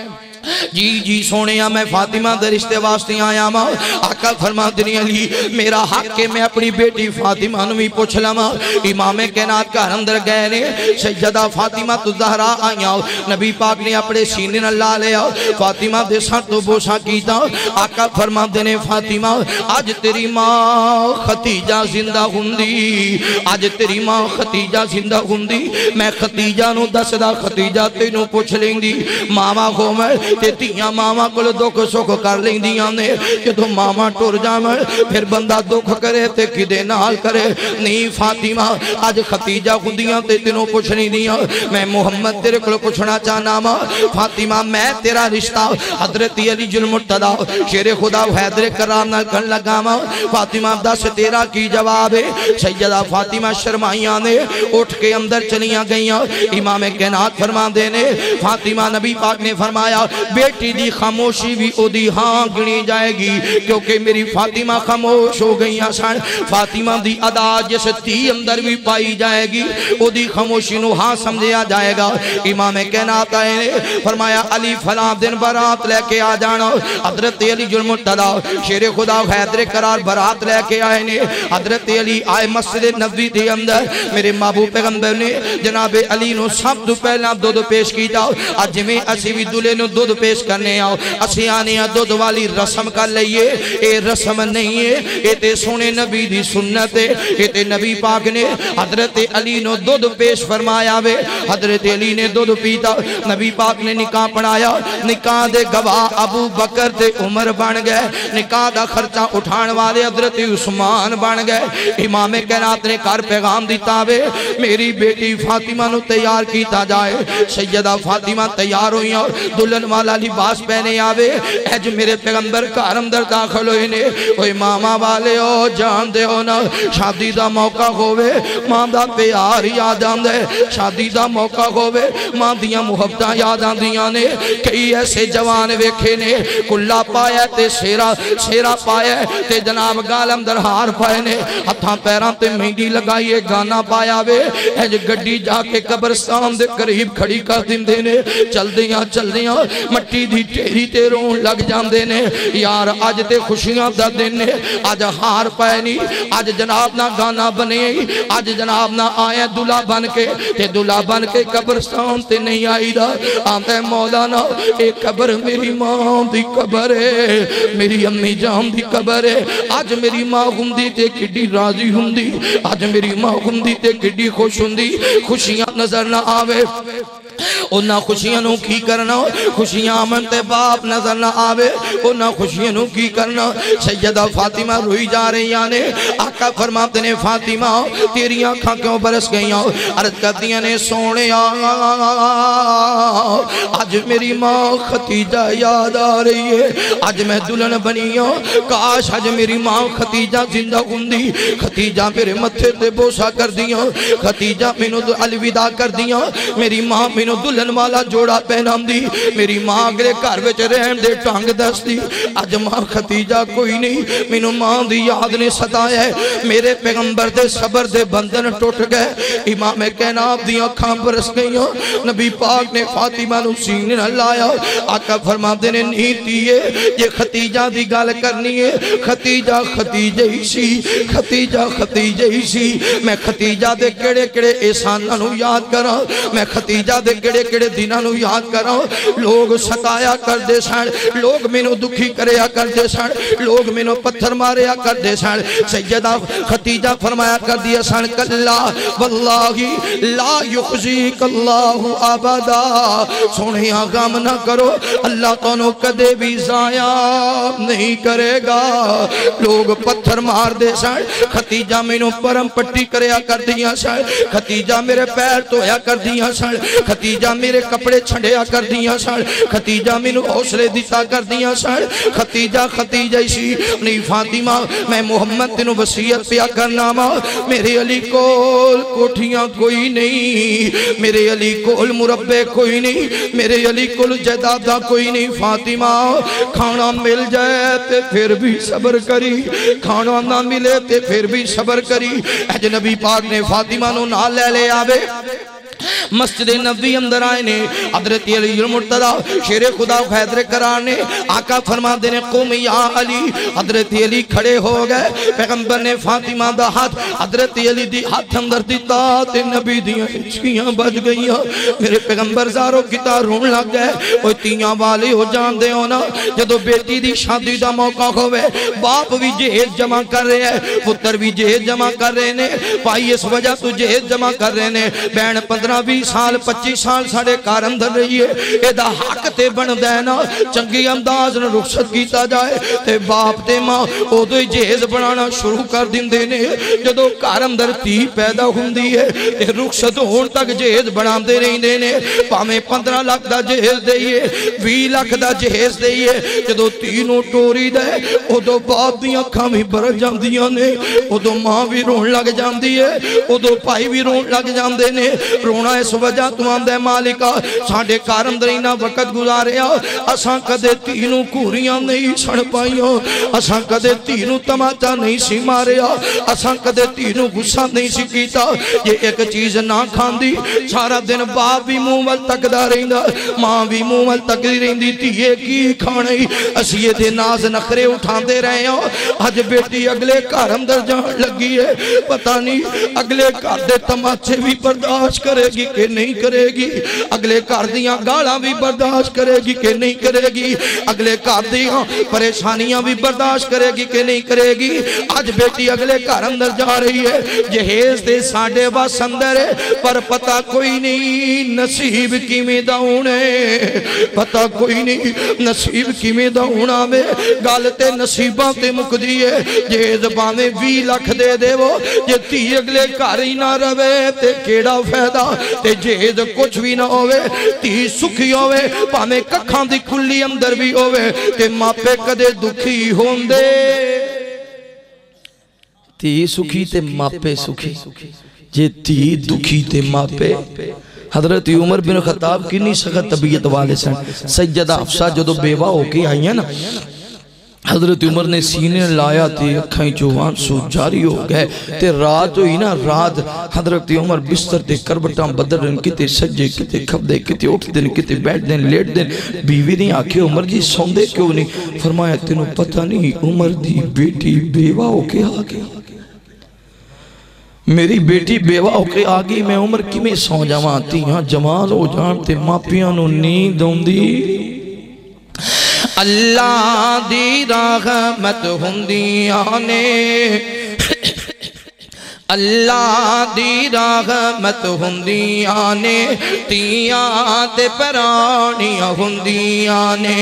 جی جی سونیا میں فاطمہ دے رشتے واسطے آیا ماں آقا فرما دینی علی میرا حق ہے میں اپنی بیٹی فاطمہ نوی پوچھ لما امام کائنات کا اندر گئے نے سیدہ فاطمہ تو زہرا آیا نبی پاک نے اپنے سینے نہ لا لیا فاطمہ دے ساتھ تو بوسا کیتا آقا فرما دینے فاطمہ آج تیری ماں ختیجہ زندہ ہوندی آج تیری ماں ختیجہ زندہ ہوندی میں ختیجہ نو دس دا ختیجہ تینوں پوچھ لیں دی ماما ہو میں تے تیاں ماما کو دکھ سکھ کر لیں دیاں نے کہ تو ماما ٹور جامل پھر بندہ دکھ کرے تے کدے نال کرے نہیں فاطمہ آج ختیجہ خودیاں تے تینوں پوچھ نہیں دیاں میں محمد تیرے کو پوچھنا چاہنا ماں فاطمہ میں تیرا رشتہ حضرت علی المرتضیٰ شیر خدا حیدر قرار نہ کر لگا ماں فاطمہ دس تیرا کی جواب ہے سیدہ فاطمہ شرمائیاں نے اٹھ کے اندر چلیاں گئیاں امام کائنات فرما دینے فاطمہ نبی پاک نے فرمایا بیٹی دی خاموشی بھی او دی ہاں گنی جائے گی کیونکہ میری فاطمہ خاموش ہو گئی آسان فاطمہ دی ادا جس تی اندر بھی پائی جائے گی او دی خاموشی نو ہاں سمجھیا جائے گا امام کائنات آئے نے فرمایا علی فلاں دن برات لے کے آ جانا حضرت علی المرتضیٰ شیر خدا حیدر قرار برات لے کے آئے نے حضرت علی آئے مسجد نبوی دے اندر میرے محبوب پیغمبر نے جناب علی نو سب تو پہلا دودھ پیش کی جاؤ آج میں اسی بھی دلے نو دودھ پیش کرنے آؤ اسی آنے دودھ والی رسم کر لئیے اے رسم نہیں ہے اے تے سونے نبی دی سنت ہے اے تے نبی پاک نے حضرت علی نو دودھ پیش فرمایا وے حضرت علی نے دودھ پیتا نبی پاک نے نکاح پڑھایا نکاح دے گواہ ابو بکر تے عمر بن گئے نکاح دا خرچہ اٹھان والے حضرت عثمان بن گئے امام کائنات نے کار پیغام دیتا وے میری بیٹی فاطمہ نو تیار کیتا جائے سیدہ فاطمہ تیار ہوئی اور دلن والا لباس پہنے آوے اج میرے پیغمبر کار اندر داخل ہوئے نے اوہ ماما والے ہو جان دے ہو نا شادی دا موقع ہوئے ماں دا پیار یاد آن دے شادی دا موقع ہوئے ماں دیاں محبتاں یاد آن دیاں نے کئی ایسے جوان ویکھے نے کلا پایا تے سیرا پایا تے جناب گالم در ہار پائے نے ہتھاں پیران تے مہندی لگائیے گانا پایا وے اج گڈی جا کے قبرستان دے قریب کھڑی کر دن دینے چل دیاں مٹی دی ٹیری تے رون لگ جان دینے یار آج تے خوشیاں دا دینے آج ہار پائے نہیں آج جناب نہ گانا بنے آج جناب نہ آئے دلہ بن کے تے دلہ بن کے قبرستان تے نہیں آئی دا آمدے مولانا ایک قبر میری ماں دی قبر ہے میری امی جان دی قبر ہے آج میری ماں ہندی تے کڈی راضی ہندی آج میری ماں ہندی تے کڈی خوش ہندی خوشیاں نظر نہ آوے اونا خوشیاں نو کی کرنا خوشیاں آمن تے باپ نظر نہ آوے اونا خوشیاں نو کی کرنا سیدہ فاطمہ روئی جا رہی آنے آقا فرماتے نے فاطمہ تیری آنکھاں کیوں برس گئی عرض کرتی نے سونے آج میری ماں ختیجہ یاد آ رہی ہے آج میں دلن بنی ہوں کاش آج میری ماں ختیجہ زندہ گندی ختیجہ میرے متھے تے بوسا کر دیا ختیجہ مینو الوداع کر دیا میری ماں مینو مینوں دلہن والا جوڑا پہنام دی میری ماں اگلے گھر وچ رہن دے ٹانگ دس دی اج ماں ختیجہ کوئی نہیں مینوں ماں دی یاد نے ستایا ہے میرے پیغمبر دے صبر دے بندن ٹوٹ گئے امام کائنات دی اکھاں برس گئیاں نبی پاک نے فاطمہ نو سینے نہ لایا آقا فرماتے نے نہیں تیے یہ ختیجہ دی گال کرنی ہے ختیجہ ختیجہ ہی سی ختیجہ ختیجہ ہی سی میں ختیجہ دے کڑے کڑے احساناں نو یاد کرا میں ختیجہ دے کڑے کڑے دیناں نو یاد کرا لوگ ستایا کر دے سن لوگ مینوں دکھی کریا کر دے سن لوگ مینوں پتھر ماریا کر دے سن سیدہ ختیجہ فرمایا کر دیا سن کلا واللہ لا یخزیک اللہ ابدا سونیا غم نہ کرو اللہ تانوں کدے بھی ضائع نہیں کرے گا لوگ پتھر مار دے سن ختیجہ مینوں پرم پٹی کریا کر دیا سن ختیجہ میرے پیر تویا کر دیا سن ختیجہ میرے کپڑے چھنڈیا کر دیا سن ختیجہ مینوں حوصلے دیتا کر دیا سن ختیجہ ختیجہ اسی نہیں فاطمہ میں محمد تینوں وصیت پیا کرنا ماں میرے علی کول کوٹھیاں کوئی نہیں میرے علی کول مربے کوئی نہیں میرے علی کول جائیداداں کوئی نہیں فاطمہ کھانا مل جائے تے پھر بھی صبر کری کھانا نہ ملے تے پھر بھی صبر کری اجنبی پاک نے فاطمہ نو نہ لے آوے مسجد نبی اندر آئے نے حضرت علی المرتضی شیر خدا حیدر قرار نے آقا فرما دینے قوم یا علی حضرت علی کھڑے ہو گئے پیغمبر نے فاطمہ دا ہاتھ حضرت علی دی ہاتھ اندر دیتا تے نبی دیاں ہچکیاں بج گئیاں میرے پیغمبر زارو کتا رون لگ گئے وہ تیاں والے ہو جان دے ہونا جدو بیٹی دی شادی دا موقع ہوئے باپ بھی جہیز جمع کر رہے ہیں پتر بھی جہیز جمع کر رہے ہیں پائی اس وجہ تو جہیز جمع کر رہے ہیں بین 15-20 سال 25 سال ساڑے کار اندر رہی ہے ایدہ حق تے بن دینا چنگی انداز نے رخصت کیتا جائے تے باپ تے ماں او دوئی جہیز بنانا شروع کر دن دینے جدو کار اندر تی پیدا ہوندی ہے تے رخصت ہون تک جہیز بنا دے نہیں دینے پامیں 15 لاکھ دا جہیز دئیے 20 لاکھ دا جہیز دئیے جدو تینوں ٹوری دے او دو باپ دیاں کھامی بر جام دیاں نے او دو ماں بھی رون لگ جام دیئے او دو پائی بھی رون لگ جام دینے رونا اس وجہ تو آندے مالکہ ساڑھے کارم درینا وقت گزاریا اساں کدے تینوں کوریاں نہیں سڑ پائیاں اساں کدے تینوں تماچا نہیں سی ماریا اساں کدے تینوں غصہ نہیں سی کیتا یہ ایک چیز نہ کھان دی سارا دن باپ بھی مومل تک دا رہندا ماں بھی مومل تک رہندی تیئے کی کھانے اسیے دے ناز نخرے اٹھان دے رہے ہیں آج بیٹی اگلے کارم در جان لگی ہے پتہ نہیں اگلے کار دے تماچے بھی برداشت کرے گی کہ نہیں کرے گی اگلے کاردیاں گالا بھی برداشت کرے گی کہ نہیں کرے گی اگلے کاردیاں پریشانیاں بھی برداشت کرے گی کہ نہیں کرے گی آج بیٹی اگلے کار اندر جا رہی ہے جہیز دے ساڑھے باس اندر ہے پر پتہ کوئی نہیں نصیب کی میں داؤنے پتہ کوئی نہیں نصیب کی میں داؤنا میں گالتے نصیباں تے مک دیئے جہیز بانے 20 لاکھ دے دے وہ یہ تی اگلے کاری نہ روے تے کیڑا فیدہ تے جہیز کچھ بھی نہ ہوئے تی سکھی ہوئے پامے ککھاں دی کلی اندر بھی ہوئے تے ماں پہ کدے دکھی ہوندے تی سکھی تے ماں پہ سکھی جے تی دکھی تے ماں پہ حضرت عمر بن خطاب کی نہیں سخت طبیعت والے سن سیدہ حفصہ جدو بیوہ ہو کے آئی ہیں نا حضرت عمر نے سینے لایا تے اکھائیں چوان سو جاری ہو گئے تے رات ہوئی نا رات حضرت عمر بستر تے کربٹاں بدرن کتے سجے کتے کھب دے کتے اٹھ دن کتے بیٹھ دن لیٹ دن بیوی نہیں آکے عمر جی سوندے کیوں نہیں فرمایا تینوں پتہ نہیں عمر دی بیٹی بیوہ ہو کے آگے میری بیٹی بیوہ ہو کے آگی میں عمر کی میں سو جماتی ہاں جمال ہو جانتے ماپیاں نو نیند ہوندی اللہ دی رحمت ہوندیاں نے اللہ دی رحمت ہوندیاں نے تیاں تے پرانیاں ہوندیاں نے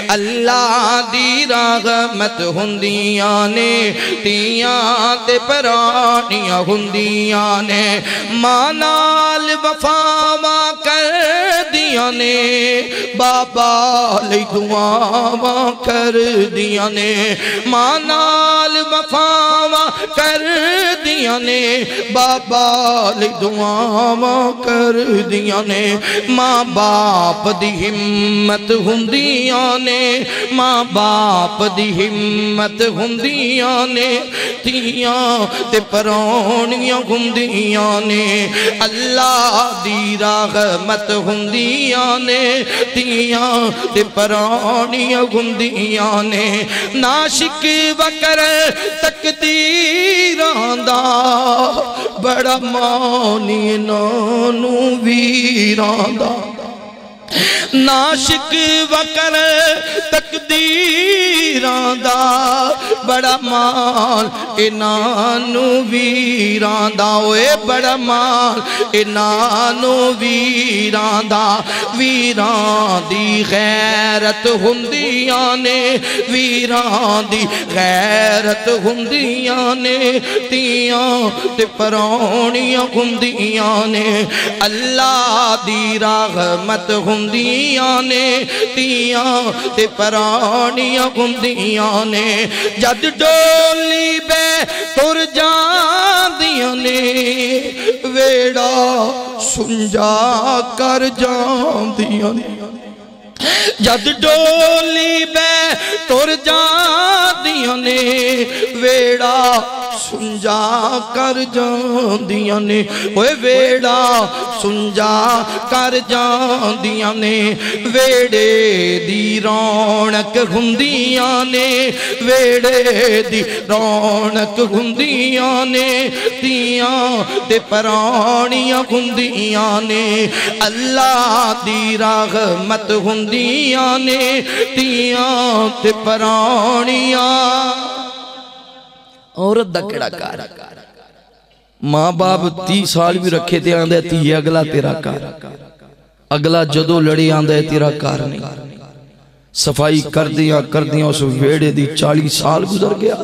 اللہ دی رحمت ہوندیاں نے تیاں تے پرانیاں ہوندیاں نے مانال وفاواں کر دیاں نے بابا لئی دعاواں کر دیاں نے مانال وفاواں کر دیاں نے بابا لئی دعاواں کر دیاں نے ماں باپ دی ہمت ہوندیاں نے ماں باپ دی ہمت ہوندیاں نے تیاں تے پرونیاں ہوندیاں نے اللہ دی رحمت ہوندیاں نے تیاں تے پرونیاں ہوندیاں نے ناشک وکر تقدیراں دا بڑا مانی نانو ویراں دا ناشک وکر تقدیراں دا بڑا مال انانو ویراں دا اوے بڑا مال انانو ویراں دا ویراں دی غیرت ہوندیاں نے ویراں دی غیرت ہوندیاں نے تیاں تے پرونیاں ہوندیاں نے اللہ دی رحمت ہوندیاں نے تیاں تے پرانیاں ہوندیاں نے جد ڈولی بے تر جاندیاں نے ویڑا سنجا کر جاندیاں نے جد ڈولی بے تر جاندیاں نے ویڑا سنجا کر جاندیاں نے اوے ویڑا سنجا کر جاندیاں نے ویڑے دی رونق ہوندیاں نے ویڑے دی رونق ہوندیاں نے تیاں تے پرانیاں ہوندیاں نے اللہ دی رحمت ہوندیاں نے تیاں تے پرانیاں عورت دا کڑا کار ماں باپ 30 سال بھی رکھے تے آندھے تی اگلا تیرا کار اگلا جدو لڑے آندھے تیرا کار نہیں صفائی کر دیا اس ویڑے دی 40 سال گزر گیا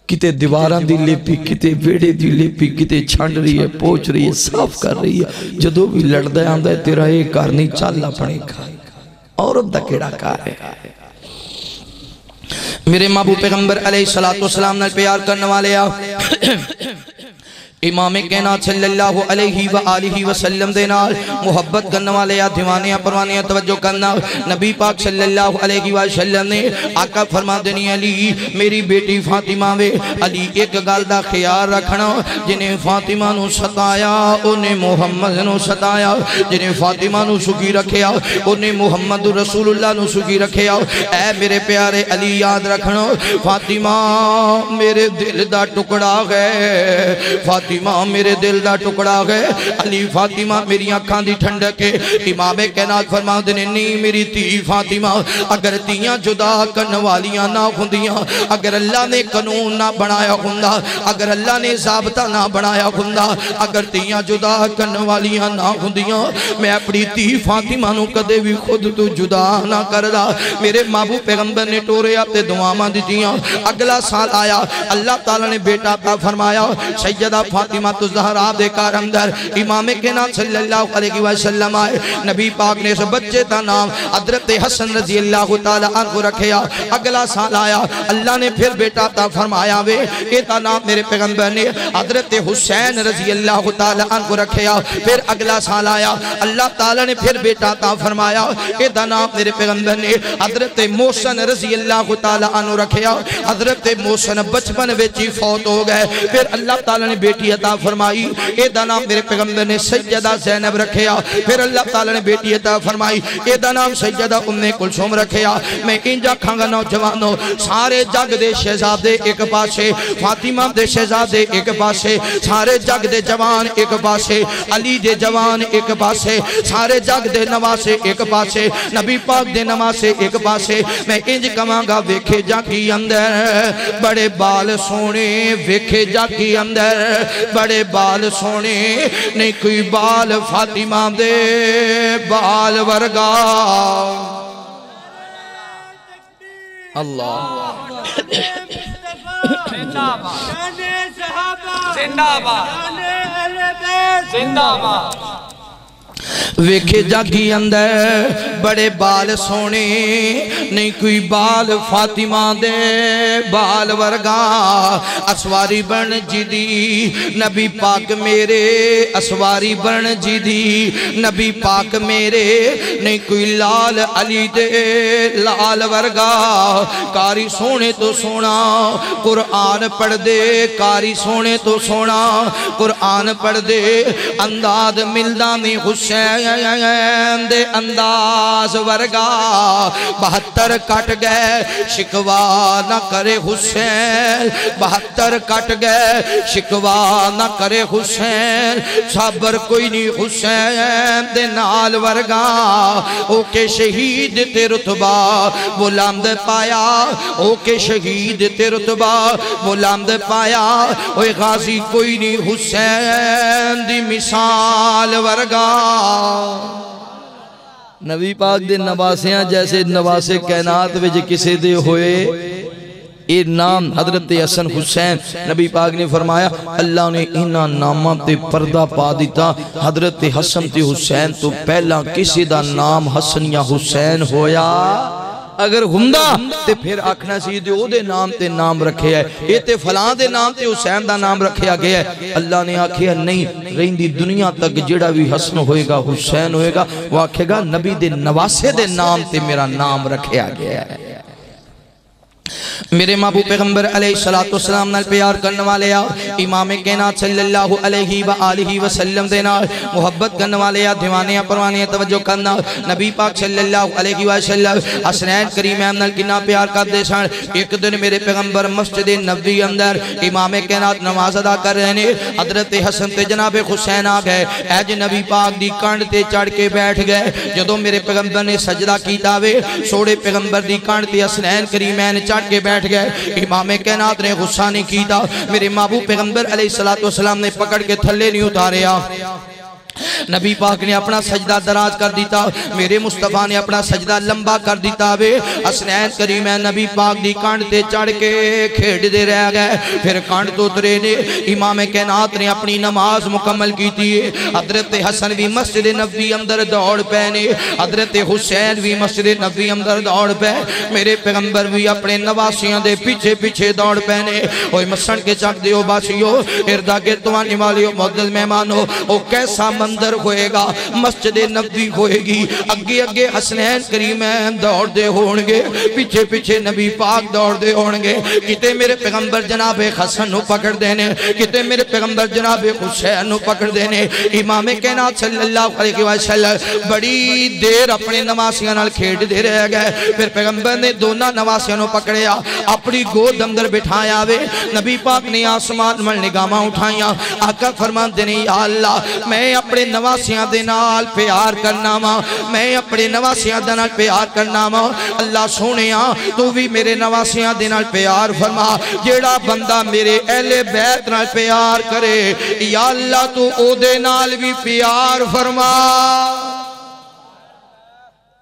کتے دیواراں دی لیپی کتے ویڑے دی لیپی کتے چھنڈ رہی ہے پوچھ رہی ہے صاف کر رہی ہے جدو بھی لڑ دے آندھے تیرا ایک کار نہیں چالنا پڑے گا عورت دا کڑا کار ہے میرے محبوب پیغمبر علیہ السلام نے پیار کرنے والے امام کائنات صلی اللہ علیہ وآلہ وسلم دے نال محبت کرنے والے دیوانیاں پروانیاں توجہ کرنا نبی پاک صلی اللہ علیہ وسلم نے آقا فرما دینی علی میری بیٹی فاطمہ وے علی ایک گل دا خیال رکھنا جنہیں فاطمہ نو ستایا انہیں محمد نو ستایا جنہیں فاطمہ نو سکی رکھیا انہیں محمد رسول اللہ نو سکی رکھیا اے میرے پیارے علی یاد رکھنا فاطمہ میرے دل دا ٹکڑا گئے فاطمہ میرے دل دا ٹکڑا گئے علی فاطمہ میری آنکھاں دی ٹھنڈکے امام کائنات فرما دینے نہیں میری تی فاطمہ اگر تیاں جدا کرنے والیاں نہ ہوندیاں اگر اللہ نے قانون نہ بنایا ہوندا اگر اللہ نے ضابطہ نہ بنایا ہوندا اگر تیاں جدا کرنے والیاں نہ ہوندیاں میں اپنی تی فاطمہ نو کدے بھی خود تو جدا نہ کردا میرے محبوب پیغمبر نے ٹورے آتے دعاواں دیتیاں اگلا سال آیا اللہ تعالیٰ نے بیٹا عطا فرمایا سیدہ فاطمہ الزہرا دے کار اندر امام کائنات صلی اللہ علیہ وسلم آئے نبی پاک نے اس بچے دا نام حضرت حسن رضی اللہ تعالیٰ عنہ رکھیا اگلا سال آیا اللہ نے پھر بیٹا عطا فرمایا وے یہ دا نام میرے پیغمبر نے حضرت حسین رضی اللہ تعالیٰ عنہ رکھیا پھر اگلا سال آیا اللہ تعالیٰ نے پھر بیٹا عطا فرمایا یہ دا نام میرے پیغمبر نے حضرت محسن رضی اللہ تعالیٰ عنہ رکھیا حضرت محسن بچپن ویچی فوت ہو گئے پھر اللہ تعالیٰ نے بیٹی عطا فرمائی اے دا نام میرے پیغمبر نے سیدہ زینب رکھیا پھر اللہ تعالیٰ نے بیٹی عطا فرمائی اے دا نام سیدہ ام کلثوم رکھیا میں انجا کھانگا نوجوانوں سارے جگ دے شہزادے ایک پاسے فاطمہ دے شہزادے ایک پاسے سارے جگ دے جوان ایک پاسے علی دے جوان ایک پاسے سارے جگ دے نواسے ایک پاسے نبی پاک دے نواسے ایک پاسے میں انج کمانگا ویکھے جا کی اندر بڑے بال سونے ویکھے جا کی اندر بڑے بال سونے نہیں کوئی بال فاطمہ دے بال ورگا اللہ ویکھے جاگی اندر بڑے بال سونے نہیں کوئی بال فاطمہ دے بال ورگا اسواری بن جدی نبی پاک میرے اسواری بن جدی نبی پاک میرے نہیں کوئی لال علی دے لال ورگا کاری سونے تو سونا قرآن پڑھ دے کاری سونے تو سونا قرآن پڑھ دے انداز ملدانی حسین دے انداز ورگا 72 کٹ گئے شکوا نہ کرے حسین 72 کٹ گئے شکوا نہ کرے حسین صبر کوئی نہیں حسین دے نال ورگا او کے شہید تے رتبہ بلند پایا او کے شہید تے رتبہ بلند پایا اوے غازی کوئی نہیں حسین دی مثال ورگا نبی پاک دے نواسیاں جیسے نواسے کائنات وچ کسے دے ہوئے اے نام حضرت حسن حسین نبی پاک نے فرمایا اللہ نے انہاں نامہ تے پردہ پا دیتا حضرت حسن تے حسین تو پہلا کسی دا نام حسن یا حسین ہویا اگر ہندہ تے پھر آکھنا سی دے او دے نام تے نام رکھے ہے اے تے فلان دے نام تے حسین دا نام رکھیا گیا ہے اللہ نے آکھیا نہیں رہندی دنیا تک جڑا بھی حسن ہوئے گا حسین ہوئے گا وہ آکھے گا نبی دے نواسے دے نام تے میرا نام رکھیا گیا ہے میرے محبوب پیغمبر علیہ السلام نال پیار کرنے والے آؤ امام کائنات صلی اللہ علیہ وآلہ وسلم دینا محبت کرنے والے آؤ دیوانیاں پروانیاں توجہ کرنا نبی پاک صلی اللہ علیہ وسلم حسنین کریم نال کنا پیار کر دے سان ایک دن میرے پیغمبر مسجد نبوی اندر امام کائنات نماز ادا کر رہے ہیں حضرت حسن تے جناب حسین آ گئے اے نبی پاک دی کانڈ تے چڑھ کے بیٹھ گئے جدوں میرے پیغمبر نے سجدہ کیتا وے سوڑے پیغمبر دی کانڈ تے حسنین کریمین چڑھ کے بیٹھ گئے امام کائنات نے غصہ نہیں کیتا میرے محبوب پیغمبر علیہ السلام نے پکڑ کے تھلے نہیں اتاریا نبی پاک نے اپنا سجدہ دراز کر دیتا میرے مصطفیٰ نے اپنا سجدہ لمبا کر دیتا وے حسنین کریم نبی پاک دی کانڈ تے چڑھ کے کھیڑ دے رہ گئے پھر کانڈ تو اترے نے امام کائنات نے اپنی نماز مکمل کی تھی حضرت حسن بھی مسجد نبوی اندر دوڑ پہنے حضرت حسین بھی مسجد نبوی اندر دوڑ پہ میرے پیغمبر بھی اپنے نواسیاں دے پیچھے پیچھے دوڑ پہنے اوہ مسن کے چک دیو باسیو اردہ کے توانی والیو معزز مہمانو او کیسا مندر ہوئے گا مسجد نبوی ہوئے گی اگے اگے حسنین کریمین دوڑ دے ہونگے پیچھے پیچھے نبی پاک دوڑ دے ہونگے کتے میرے پیغمبر جناب حسن نو پکڑ دینے کتے میرے پیغمبر جناب حسین نو پکڑ دینے امام کائنات صلی اللہ علیہ وسلم بڑی دیر اپنے نواسیاں نال کھیڑ دے رہ گئے پھر پیغمبر نے دونہ نواسیاں نو پکڑیا اپنی گود اندر بٹھایا وے نبی پاک نے آسمان مل نگامہ اٹھائیا آقا فرمان دینے یا اللہ میں اپنے نواسیاں دے نال پیار کرنا ماں میں اپنے نواسیاں دے نال پیار کرنا ماں اللہ سونیا تو بھی میرے نواسیاں دے نال پیار فرما جیڑا بندہ میرے اہل بیت نال پیار کرے یا اللہ تو او دے نال بھی پیار فرما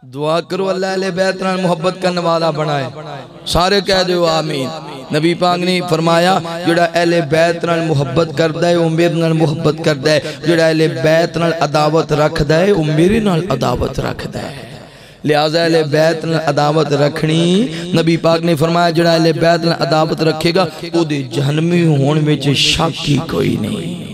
دعا کرو اللہ اہل بیت نال محبت کرنے والا بنائے سارے کہہ دو آمین نبی پاک نے فرمایا جڑا اہل بیت نال محبت کردہ ہے وہ میرے نال محبت کردہ ہے جڑا اہل بیت نال عداوت رکھدہ ہے وہ میرے نال عداوت رکھدہ ہے لہذا اہل بیت نال عداوت رکھنی نبی پاک نے فرمایا جڑا اہل بیت نال عداوت رکھے گا وہ دے جہنمی ہونے میں شک ہی کوئی نہیں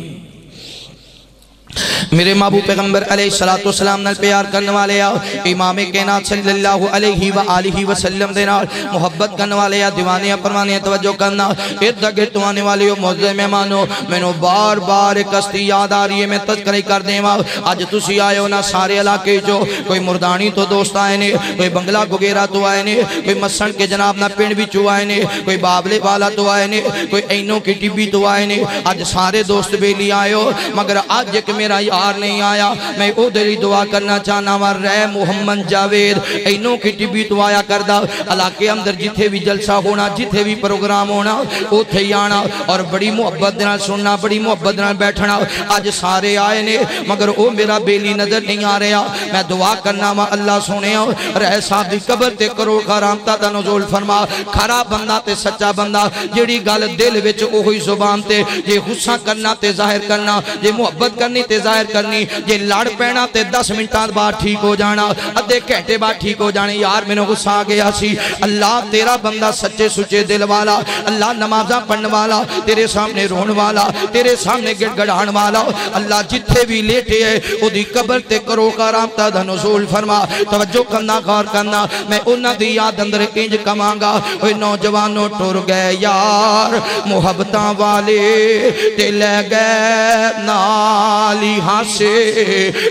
میرے محبوب پیغمبر علیہ السلام نال پیار کرنے والے آؤ امام کائنات صلی اللہ علیہ وآلہ وسلم دے نال محبت کرنے والے آؤ دیوانیاں پروانیاں توجہ کرنا ارد گرد آنے والے ہو معزز مہمانو میں نو بار بار ایک ہستی یاد آ رہی ہے میں تذکرہ کر دیں واؤ آج تسی آئے ہو نا سارے علاقے جو کوئی مردانی تو دوست آئے نے کوئی بنگلہ گگیرہ تو آئے نے کوئی مسن کے جناب نا پنڈ بھی چو آئے نے کوئی بابلے والا تو آئے نے کوئی اینوں کی ٹبی تو آئے نے آج سارے دوست بیلی آئے ہو مگر آج ایک میرا یار نہیں آیا میں او دلی دعا کرنا چاہنا ور رہ محمد جاوید اینوں کی ٹبی تو آیا کردہ علاقے اندر جتھے بھی جلسہ ہونا جتھے بھی پروگرام ہونا او تھے آنا اور بڑی محبت دینا سننا بڑی محبت دینا بیٹھنا آج سارے آئے نے مگر او میرا بیلی نظر نہیں آ رہا میں دعا کرنا وا اللہ سونے رہ صاحب دی قبر تے کروڑ خرامتا دا نزول فرما کھرا بندہ تے سچا بندہ جیڑی گل دل وچ اوہی زبان تے یہ غصہ کرنا تے ظاہر کرنا یہ محبت کرنی تے ظاہر کرنی جے لڑ پینا تے 10 منٹات بعد ٹھیک ہو جانا ادھے گھنٹے بعد ٹھیک ہو جانے یار میں نے غصہ آ گیا سی اللہ تیرا بندہ سچے سچے دل والا اللہ نمازہ پڑھن والا تیرے سامنے رون والا تیرے سامنے گڑ گڑان والا اللہ جتھے بھی لیٹے ہے او دی قبر تے کرو کرام تا دا نزول فرما توجہ کرنا غور کرنا میں انہاں دی یاد اندر انج کمانگا اوے نوجوانوں ٹر گئے یار محبتاں والے تے لے گئے نالی ہاسے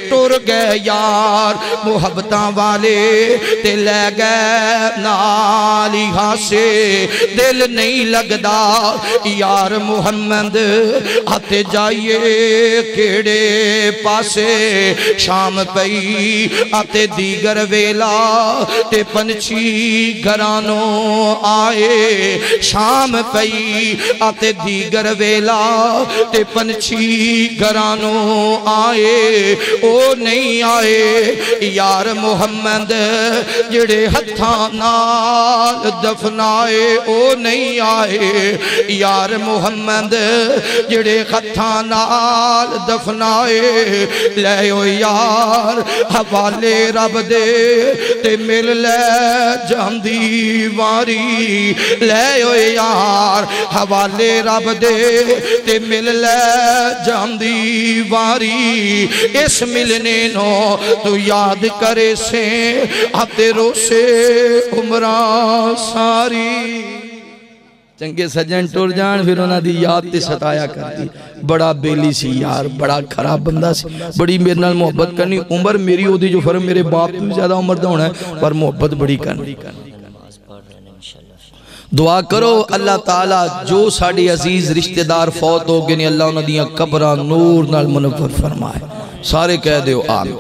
ٹر گئے یار محبتاں والے تے لے گئے نالی ہاسے دل نہیں لگدا یار محمد آتے جائیے کیڑے پاسے شام پئی آتے دیگر ویلا تے پنچھی گھرانوں آئے شام پئی آتے دیگر ویلا تے پنچھی گھرانوں آئے او نہیں آئے یار محمد جڑے ہتھاں نال دفنائے او نہیں آئے یار محمد جڑے ہتھاں نال دفنائے لے او یار حوالے رب دے تے مل لے جاندی واری لے او یار حوالے رب دے تے مل لے جاندی واری اس ملنے نو تو یاد کرے سے آتے رو سے عمران ساری چنگے سجن ٹور جان پھر انہاں دی یاد تے ستایا کرتی بڑا بیلی سی یار بڑا خراب بندہ سی بڑی میرے نال محبت کرنی عمر میری ہو دی جو فرم میرے باپ تو زیادہ عمر دا ہونا ہے پر محبت بڑی کرنی دعا کرو اللہ تعالیٰ جو ساڑی عزیز رشتہ دار فوت ہو گئے اللہ انہاں دیاں قبران نور نال منور فرمائے سارے کہہ دیو آمین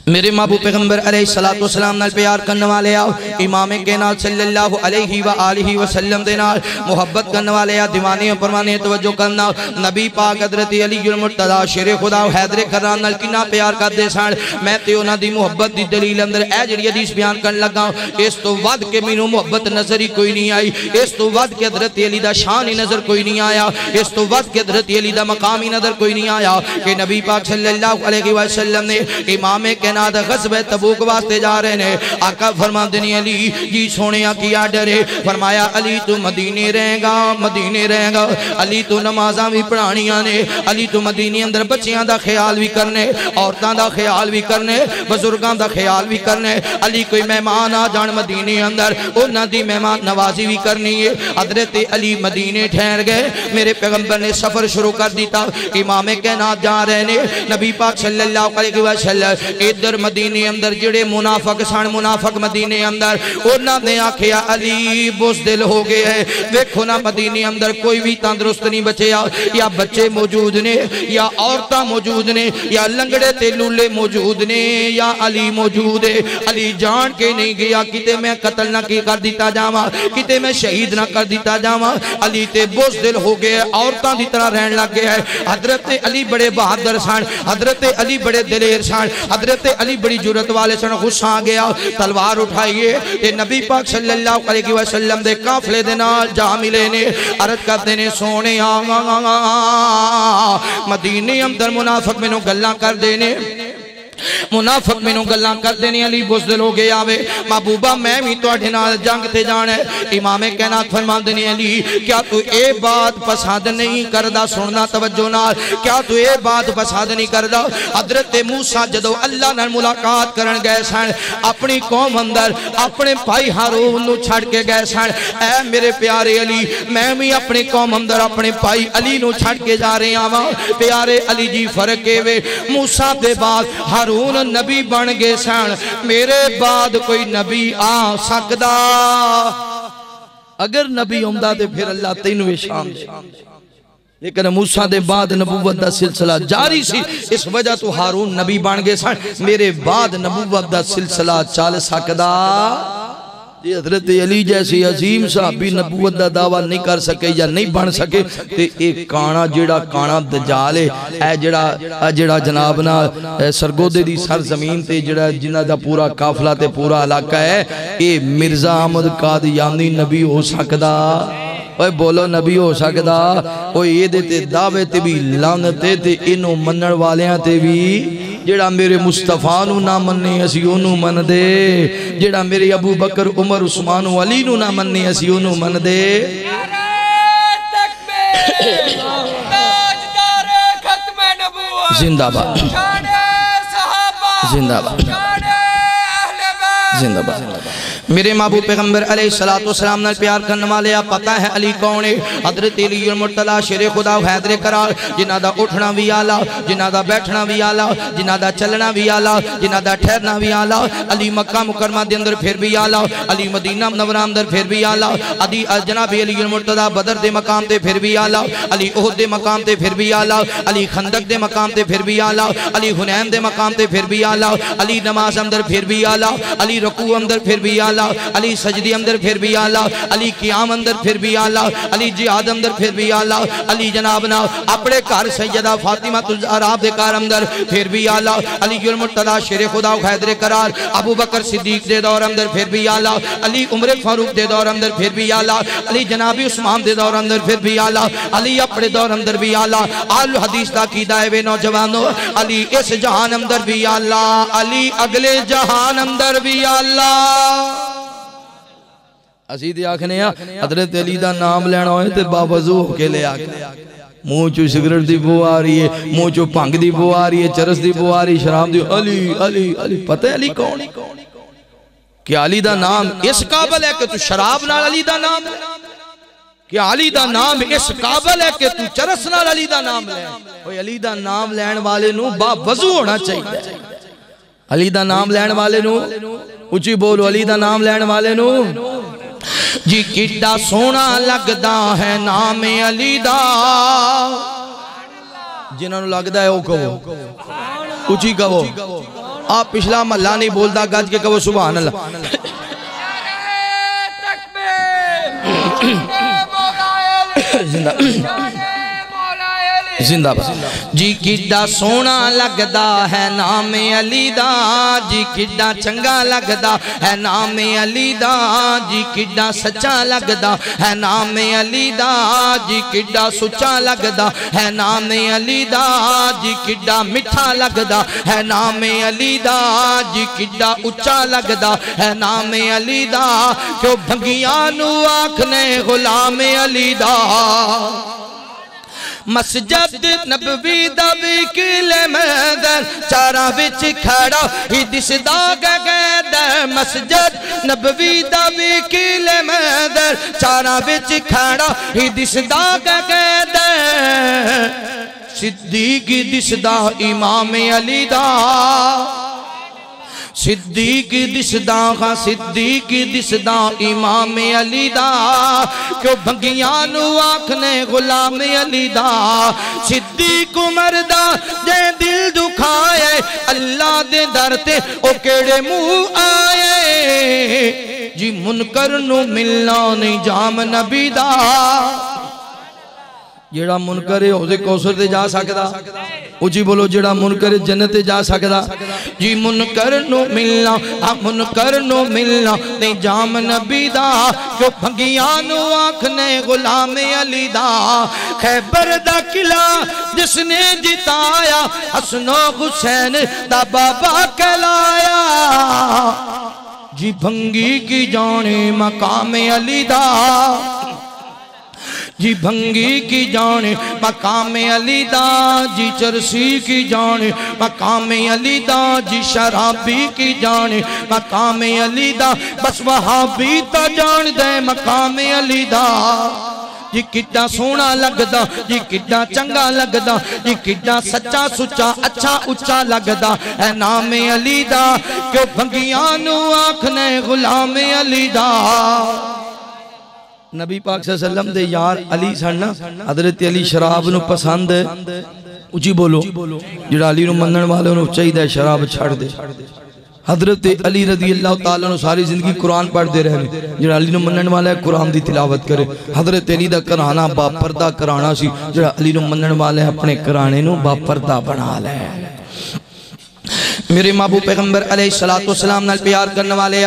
میرے محبوب پیغمبر علیہ السلام نال پیار کرنے والے آؤ امام کائنات صلی اللہ علیہ وآلہ وسلم دے نال محبت کرنے والے آؤ دیوانے پروانے توجہ کرنا نبی پاک حضرت علی المرتضی شیر خدا حیدر کران نال کنا پیار کر دے سان میں تے انہاں دی محبت دی دلیل اندر اے جڑی حدیث بیان کرن لگا اس تو ود کے مینوں محبت نظر ہی کوئی نہیں آئی اس تو ود کے حضرت علی دا شان ہی نظر کوئی نہیں آیا اس تو ود کے حضرت علی دا مقام ہی نظر کوئی نہیں آیا کہ نبی پاک صلی اللہ علیہ وسلم نے امام کائنات غزوہ تبوک واسطے جا رہے ہیں آقا فرما دنی علی جی سونیا کیا ڈرے فرمایا علی تو مدینے رہیں گا علی تو نمازاں بھی پڑھانیاں نے علی تو مدینے اندر بچیاں دا خیال بھی کرنے عورتاں دا خیال بھی کرنے بزرگاں دا خیال بھی کرنے علی کوئی مہمان آ جان مدینے اندر انہاں دی مہمان نوازی بھی کرنی ہے حضرت علی مدینے ٹھہر گئے میرے پیغمبر نے سفر شروع کر دیتا امام کائنات جا رہے ہیں نبی پاک صلی اللہ علیہ وسلم ادھر مدینے اندر جڑے منافق مدینے اندر انہاں نے آکھیا علی بزدل ہو گئے ہیں دیکھو نا مدینے اندر کوئی بھی تندرست نہیں بچے یا بچے موجود نے یا عورتاں موجود نے یا لنگڑے تے لولے موجود نے یا علی موجود ہے علی جان کے نہیں گیا کتے میں قتل نہ کی کر دیتا جاما کتے میں شہید نہ کر دیتا جاما علی تے بزدل ہو گئے عورتاں دی طرح رہن لگ گئے ہیں حضرت علی بڑے بہادر سان حضرت علی بڑے دلیر سان حضرت علی بڑی جرت والے سن غصہ آ گیا تلوار اٹھائیے کہ نبی پاک صلی اللہ علیہ وسلم دے قافلے دے نال جا ملے نے عرض کرتے نے سونے مدینے اندر منافق میں نو گلاں کر دینے منافق میں نو گلاں کر دینے علی بزدل ہو گیا وے محبوبہ میں بھی تو اٹھنا جنگ تے جانے امام کائنات فرما دینے علی کیا تو اے بات پسند نہیں کردہ سننا توجہ نال کیا تو اے بات پسند نہیں کردہ حضرت موسیٰ جدو اللہ نال ملاقات کرن گئے سن اپنی قوم اندر اپنے بھائی ہارون نو چھڑ کے گئے سن اے میرے پیارے علی میں بھی اپنی قوم اندر اپنے بھائی علی نو چھڑ کے جا رہے ہیں پیارے علی جی فرق کے وے موسیٰ دے بعد ہارون نبی بن گئے سن میرے بعد کوئی نبی آ سکدا اگر نبی عمدہ دے پھر اللہ تینوے شام دے لیکن موسیٰ دے بعد نبوت دا سلسلہ جاری سی اس وجہ تو ہارون نبی بن گئے سن میرے بعد نبوت دا سلسلہ چال سکدا جی حضرت علی جیسی عظیم صحابی نبوت دا دعویٰ نہیں کر سکے یا نہیں بن سکے تے ایک کانا جیڑا کانا دجال ہے اے جیڑا جنابنا سرگودے دی سرزمین تے جیڑا جنہ دا پورا قافلہ تے پورا علاقہ ہے اے مرزا احمد قادیانی نبی ہو سکدا اوے بولو نبی ہو سکدا اوے یہ دیتے دعوے تے بھی لانتے تے انہوں منن والیاں تے بھی جڑا میرے مصطفیٰ نو نہ مننے اسی انہوں من دے جڑا میرے ابو بکر عمر عثمان و علی نو نہ مننے اسی انہوں من دے زندہ باد زندہ باد زندہ باد میرے محبوب پیغمبر علیہ السلام نال پیار کرنے والے پتہ ہے علی کون ہے حضرت علی المرتضی شیر خدا و حیدر قرار جنہ دا اٹھنا بھی آلہ جنہ دا بیٹھنا بھی آلہ جنہ دا چلنا بھی آلہ جنہ دا ٹھہرنا بھی آلہ علی مکہ مکرمہ دے اندر پھر بھی آلہ علی مدینہ منورہ اندر پھر بھی آلہ علی جناب علی المرتضی بدر دے مقام تے پھر بھی آلہ علی احد دے مقام تے پھر بھی آلہ علی خندق دے مقام تے پھر بھی آلہ علی حنین دے مقام تے پھر بھی آلہ علی نماز اندر پھر بھی آلہ علی رکوع اندر پھر بھی آلہ علی سجدی اندر پھر بھی آلہ علی قیام اندر پھر بھی آلہ علی جہاد اندر پھر بھی آلہ علی جنابنا اپنے کار سیدہ فاطمہ الزہرا دے کار اندر پھر بھی آلہ علی المرتضی شیر خدا و حیدر قرار ابو بکر صدیق دے دور اندر پھر بھی آلہ علی عمر فاروق دے دور اندر پھر بھی آلہ علی جنابی عثمان دے دور اندر پھر بھی آلہ علی اپنے دور اندر بھی آلہ آل حدیث دا کی دائے نوجوانوں علی اس جہان اندر بھی آلہ علی اگلے جہان اندر بھی آلہ اسی دے آکھنے ہیں حضرت علی دا نام لینا ہوئے تے باوضو ہو کے لے آکھنے منہ چو سگرٹ دی بو آ رہی ہے منہ چو پانگ دی بو آ رہی ہے چرس دی بو آ رہی ہے شراب دی علی علی علی پتہ ہے علی کون کہ علی دا نام اس قابل ہے کہ تو شراب نال علی دا نام لے کہ علی دا نام اس قابل ہے کہ تو چرس نال علی دا نام لے اوہ علی دا نام لین والے نو باوضو ہونا چاہیے علی دا نام لین والے نو اچھی بولو علی دا نام لین والے نو جی کڈا سونا لگدا ہے نام علی دا جنہوں لگدا ہے او کہو اچھی کہو آپ پچھلا محلہ نہیں بولتا گج کے کہو سبحان اللہ زندہ باد جی کڈا سونا لگدا ہے نام علی دا جی کڈا چنگا لگدا ہے نام علی دا جی کڈا سچا لگدا ہے نام علی دا جی کڈا سچا لگدا ہے نام علی دا جی کڈا مٹھا لگدا ہے نام علی دا جی کڈا اچا لگدا ہے نام علی دا کیوں بھنگیاں نو آکھنے غلام علی دا مسجد نبوی دا وکیلے مدر چارہ وچ کھڑا ہی دسدا گگر مسجد نبوی دا وکیلے مدر چارہ وچ کھڑا ہی دسدا گگر صدیق دسدا امام علی دا صدیق دسدا خاں صدیق دسدا امام علی دا کیوں بھنگیاں نو آکھنے غلام علی دا صدیق عمر دا جے دل دکھائے اللہ دے در تے او کیڑے منہ آئے جی منکر نو ملنا نہیں جام نبی دا جیڑا منکر ہے اوزے کوثر تے جا سکدا اچھی بولو جیڑا منکر جنت تے جا سکدا جی منکر نو ملنا تے جام نبی دا کیوں بھنگیاں نو آکھنے غلام علی دا خیبر دا قلعہ جس نے جتایا حسن و حسین دا بابا کہلایا جی بھنگی کی جانے مقام علی دا جی بھنگی کی جانے مقام علی دا جی چرسی کی جانے مقام علی دا جی شرابی کی جانے مقام علی دا بس وہابی تا جان دے مقام علی دا جی کڈا سونا لگدا جی کڈا چنگا لگدا جی کڈا سچا سچا اچھا اچھا لگدا ہے نام علی دا کیوں بھنگیاں نو آکھنے غلام علی دا نبی پاک صلی اللہ علیہ وسلم دے یار علی سننا حضرت علی شراب نو پسند ہے اچھی بولو جڑا علی نو منن والے نو چاہیے شراب چھڑ دے حضرت علی رضی اللہ تعالیٰ نے ساری زندگی قرآن پڑھ دے رہے جڑا علی نو منن والا ہے قرآن دی تلاوت کرے حضرت علی دا کرانا با پردہ کرانا سی جڑا علی نو منن والا ہے اپنے کرانے نو با پردہ بنا لے میرے محبوب پیغمبر علیہ السلام نال پیار کرنے والے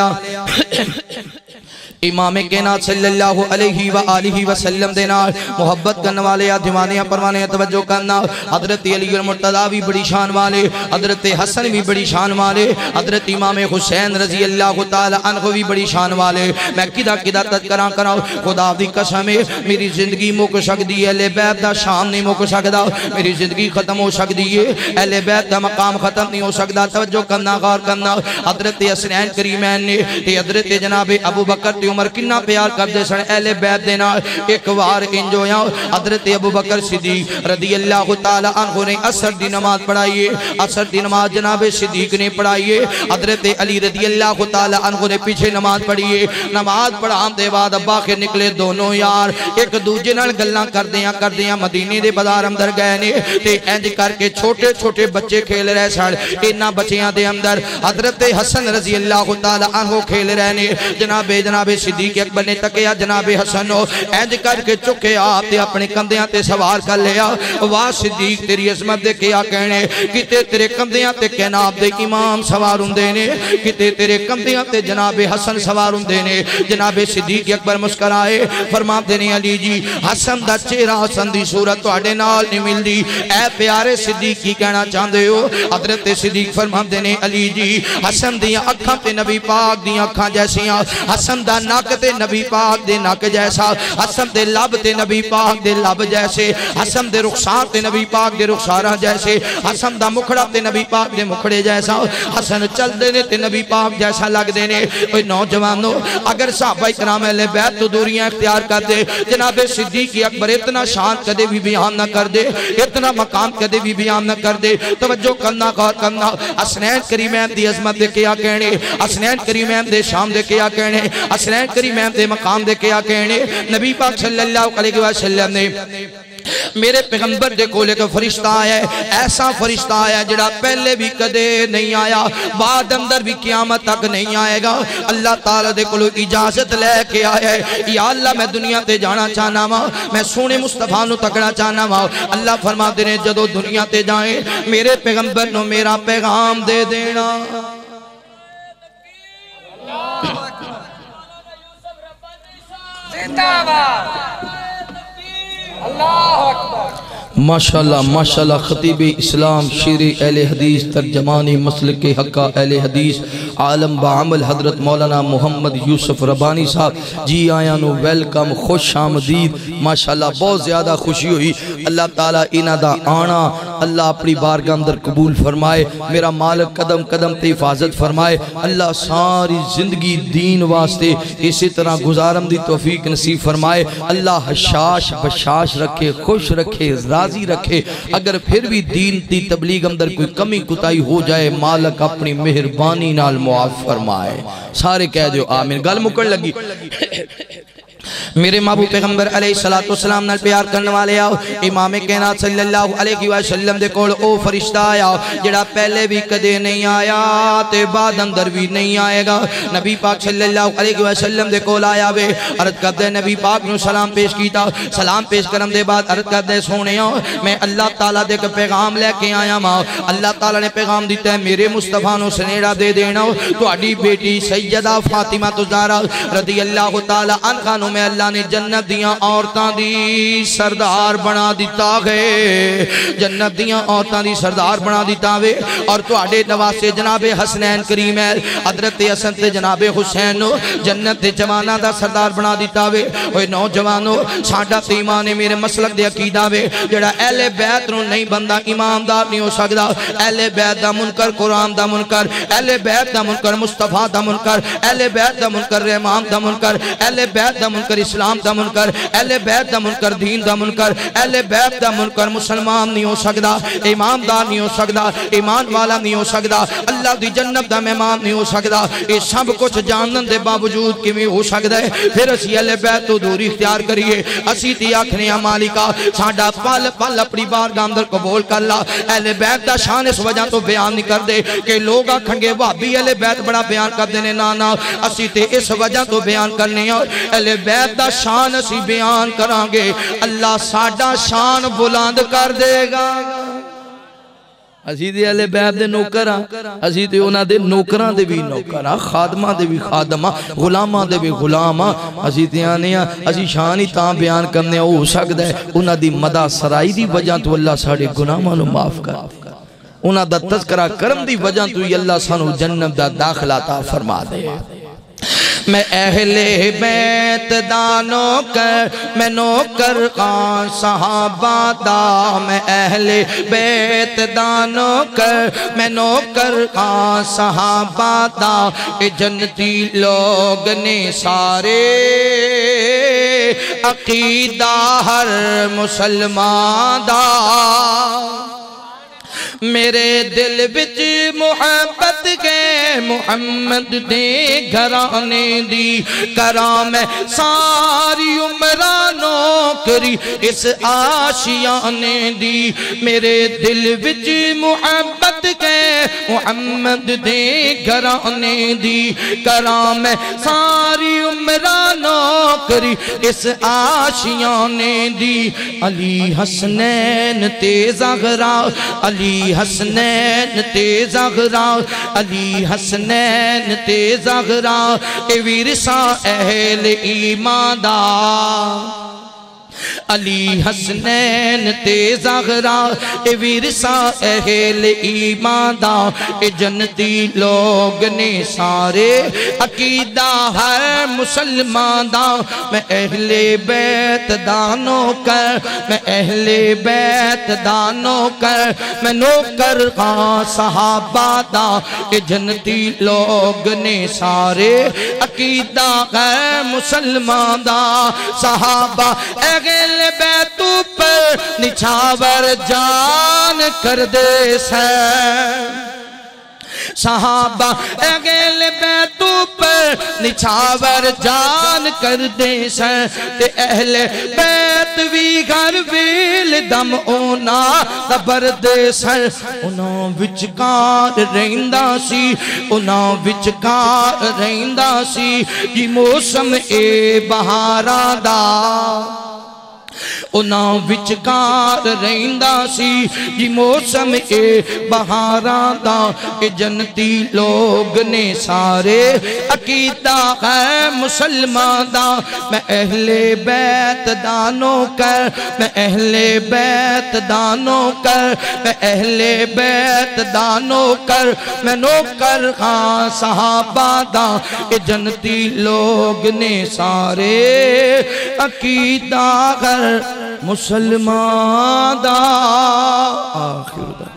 امام کائنات صلی اللہ علیہ وآلہ وسلم دینا محبت کرنے والے یا دیوانیاں پروانے توجہ کرنا حضرت علی المرتضیٰ بھی بڑی شان والے حضرت حسن بھی بڑی شان والے حضرت امام حسین رضی اللہ تعالی عنہ بھی بڑی شان والے میں کدہ تذکرہ کراؤ خدا دی قسم ہے میری زندگی مک سکتی ہے اہل بیت دا شان نہیں مک سکتا میری زندگی ختم ہو سکتی ہے اہل بیت دا مقام ختم نہیں ہو سکتا توجہ کرنا غور کرنا حضرت حسنین کریمین نے حضرت جناب ابو بکر تے عمر کنا پیار کردے سن اہل بیت دینا ایک وار انجویا حضرت ابو بکر صدیق رضی اللہ تعالی عنہ نے عصر دی نماز پڑھائیے عصر دی نماز جناب صدیق نے پڑھائیے حضرت علی رضی اللہ تعالی عنہ نے پیچھے نماز پڑھائیے نماز پڑھام دے بعد باہر نکلے دونوں یار ایک دوجے نال گلاں کردیاں مدینے دے بازار اندر گئے نے تے انج کر کے چھوٹے چھوٹے بچے کھیل رہے سن انہاں بچیاں دے اندر حضرت حسن رضی اللہ تعالی عنہ کھیل رہے نے جناب صدیق اکبر نے تکیا جناب حسن انج کر کے چکے آپ تے اپنے کندیاں تے سوار کر لیا واہ صدیق تیری عظمت دے کیا کہنے کتے تیرے کندیاں تے کیناب دے امام سوار ہوندے نے کتے تیرے کندیاں تے جناب حسن سوار ہوندے نے جناب صدیق اکبر مسکرائے فرماتے نے علی جی حسن دا چہرہ حسن دی صورت تواڈے نال نہیں ملدی اے پیارے صدیق کی کہنا چاہندے ہو حضرت صدیق فرماتے نے علی جی حسن دی اکھاں تے نبی پاک دی اکھاں جیسیاں حسن دا ناک تے نبی پاک دے ناک جیسا حسن دے لب تے نبی پاک دے لب جیسے حسن دے رخسار تے نبی پاک دے رخسارہ جیسے حسن دا مکھڑا تے نبی پاک دے مکھڑے جیسا حسن چل دینے تے نبی پاک جیسا لگ دینے اوہ نوجوانوں اگر صحابہ اکرام اہل بیت تو دوریاں اختیار کر دے جناب صدیق اکبر اتنا شان کدے بھی بیان نہ کر دے اتنا مقام کدے بھی بیان نہ کر دے توجہ کرنا غور کرنا حسنین کریمین دی عظمت دے کیا کہنے حسنین کریمین دے شام دے کیا کہنے حسنین کریمین دے مقام دے کیا کہنے نبی پاک صلی اللہ علیہ وسلم نے میرے پیغمبر دے کولے کا فرشتہ آیا ہے ایسا فرشتہ آیا ہے جڑا پہلے بھی کدے نہیں آیا بعد اندر بھی قیامت تک نہیں آئے گا اللہ تعالیٰ دے کولو اجازت لے کے آیا ہے یا اللہ میں دنیا تے جانا چاہنا ماں میں سونے مصطفیٰ نو تکنا چاہنا ماں اللہ فرما دینے جدو دنیا تے جائیں میرے پیغمبر نو میرا پیغام دے دینا ماشاءاللہ خطیب اسلام شیر اہل حدیث ترجمان مسلک حقہ اہل حدیث عالم بعمل حضرت مولانا محمد یوسف ربانی صاحب جی آیاں نو ویلکم خوش آمدید ماشاءاللہ بہت زیادہ خوشی ہوئی اللہ تعالیٰ انہ دا آنا اللہ اپنی بارگاہ اندر قبول فرمائے میرا مالک قدم قدم تے حفاظت فرمائے اللہ ساری زندگی دین واسطے اسی طرح گزارم دی توفیق نصیب فرمائے اللہ حشاش بشاش رکھے خوش رکھے راضی رکھے اگر پھر بھی دین دی تبلیغ اندر کوئی کمی کتائی ہو جائے مالک اپنی مہربانی نال معاف فرمائے سارے کہہ دیو آمین گل مکڑ لگی میرے محبوب پیغمبر علیہ السلام نال پیار کرنے والے آؤ امام کائنات صلی اللہ علیہ وسلم دے کول او فرشتہ آیا جڑا پہلے بھی کدے نہیں آیا تے بعد اندر بھی نہیں آئے گا نبی پاک صلی اللہ علیہ وسلم دے کول آیا وے عرض کر دے نبی پاک نو سلام پیش کیتا سلام پیش کرم دے بعد عرض کر دے سونے میں اللہ تعالیٰ دے پیغام لے کے آیا ماں اللہ تعالیٰ نے پیغام دیتا ہے میرے مصطفیٰ نو سنیڑا دے دینا تو اڈی بیٹی سیدہ فاطمہ تزارہ رضی اللہ تعالیٰ عنہ نو میں اللہ نے جنت دیاں عورتاں دی سردار بنا دیتا گئے جنت دیاں عورتاں دی سردار بنا دیتا گئے اور تو آڑے نواسے جناب حسنین کریم ہے حضرت حسن تے جناب حسین جنت دے جوانہ دا سردار بنا دیتا گئے اوہ نوجوانوں ساڑھا تیمان میرے مسلک دے عقیدہ وے جڑا اہل بیت نو نہیں بندہ امامدار نہیں ہو سکتا اہل بیت دا منکر قرآن دا منکر اہل بیت دا منکر مصطفیٰ دا منکر اہل بیت دا منکر امام دا منکر اہل بیت دا منکر اسلام دا منکر اہل بیت دا منکر دین دا منکر اہل بیت دا منکر مسلمان نہیں ہو سکتا امامدار نہیں ہو سکتا ایمان والا نہیں ہو سکتا اللہ دی جنت دا مہمان نہیں ہو سکتا یہ سب کچھ جانن دے باوجود کی بھی ہو سکتا ہے پھر اسی اہل بیت تو دوری اختیار کریے اسی تی آکھنیاں مالکہ ساڑھا پل پل اپنی بارگاہ اندر قبول کر لا اہل بیت دا شان اس وجہ تو بیان نہیں کر دے کہ لوگ آکھنگے وہابی اہل بیت بڑا بیان کر دینے نانا اسی تے اس وجہ تو بیان کرنے اور اہل بیت دا شان اسی بیان کرانگے اللہ ساڑھا شان بلند کر دے گا اسی تے اہل بیت دے نوکر ہاں اسی تے انہاں دے نوکراں دے بھی نوکر ہاں خادماں دے بھی خادماں غلاماں دے بھی غلاماں اسی تے آنے ہاں اسی شان ہی تاں بیان کرنے ہو سکدا ہے انہاں دی مدح سرائی دی وجہ تو اللہ ساڑے گناہاں نو معاف کر انہاں دا تذکرہ کرم دی وجہ تو اللہ سانو جنت دا داخلہ عطا فرما دے میں اہل بیت دانو کر میں نوکر خان صحابہ دا میں اہل بیت دانو کر میں نوکر خان صحابہ دا اے جنتی لوگ نے سارے عقیدہ ہر مسلمان دا میرے دل بچ محبت کے محمد دے گھرانے دی کرام ساری عمرہ نوکری اس آشیانے دی میرے دل بچ محبت کے محمد دے گھرانے دی کرام ساری عمرہ نوکری اس آشیانے دی علی حسنین تے زغرا علی حسنین تے زغرا علی حسنین تے زغرا اے ورثہ اہل ایمان دا علی حسنین تے زغرا اے ورثہ اہل ایمان دا اے جنتی لوگ نے سارے عقیدہ ہر مسلمان دا میں اہل بیت دانو کر میں اہل بیت دانو کر میں نوکر خان صحابہ دا اے جنتی لوگ نے سارے عقیدہ ہر مسلمان دا صحابہ اہل بیت پر نچھاور جان کر دے سے صحابہ اہل بیت پر نچھاور جان کر دے سے تے اہل بیت وی گھر ویل دم اونا دبر دے سے انہاں وچکار رہندہ سی انہاں وچکار رہندہ سی جی موسم اے بہاراں دا انہاں وچکار رہندہ سی جی موسم اے بہاراں دا اے جنتی لوگ نے سارے عقیدہ ہے مسلمان دا میں اہل بیت دانو کر میں اہل بیت دانو کر میں اہل بیت دانو کر میں نوکر خان صحابہ دا اے جنتی لوگ نے سارے عقیدہ ہے مسلمان دا آخر دا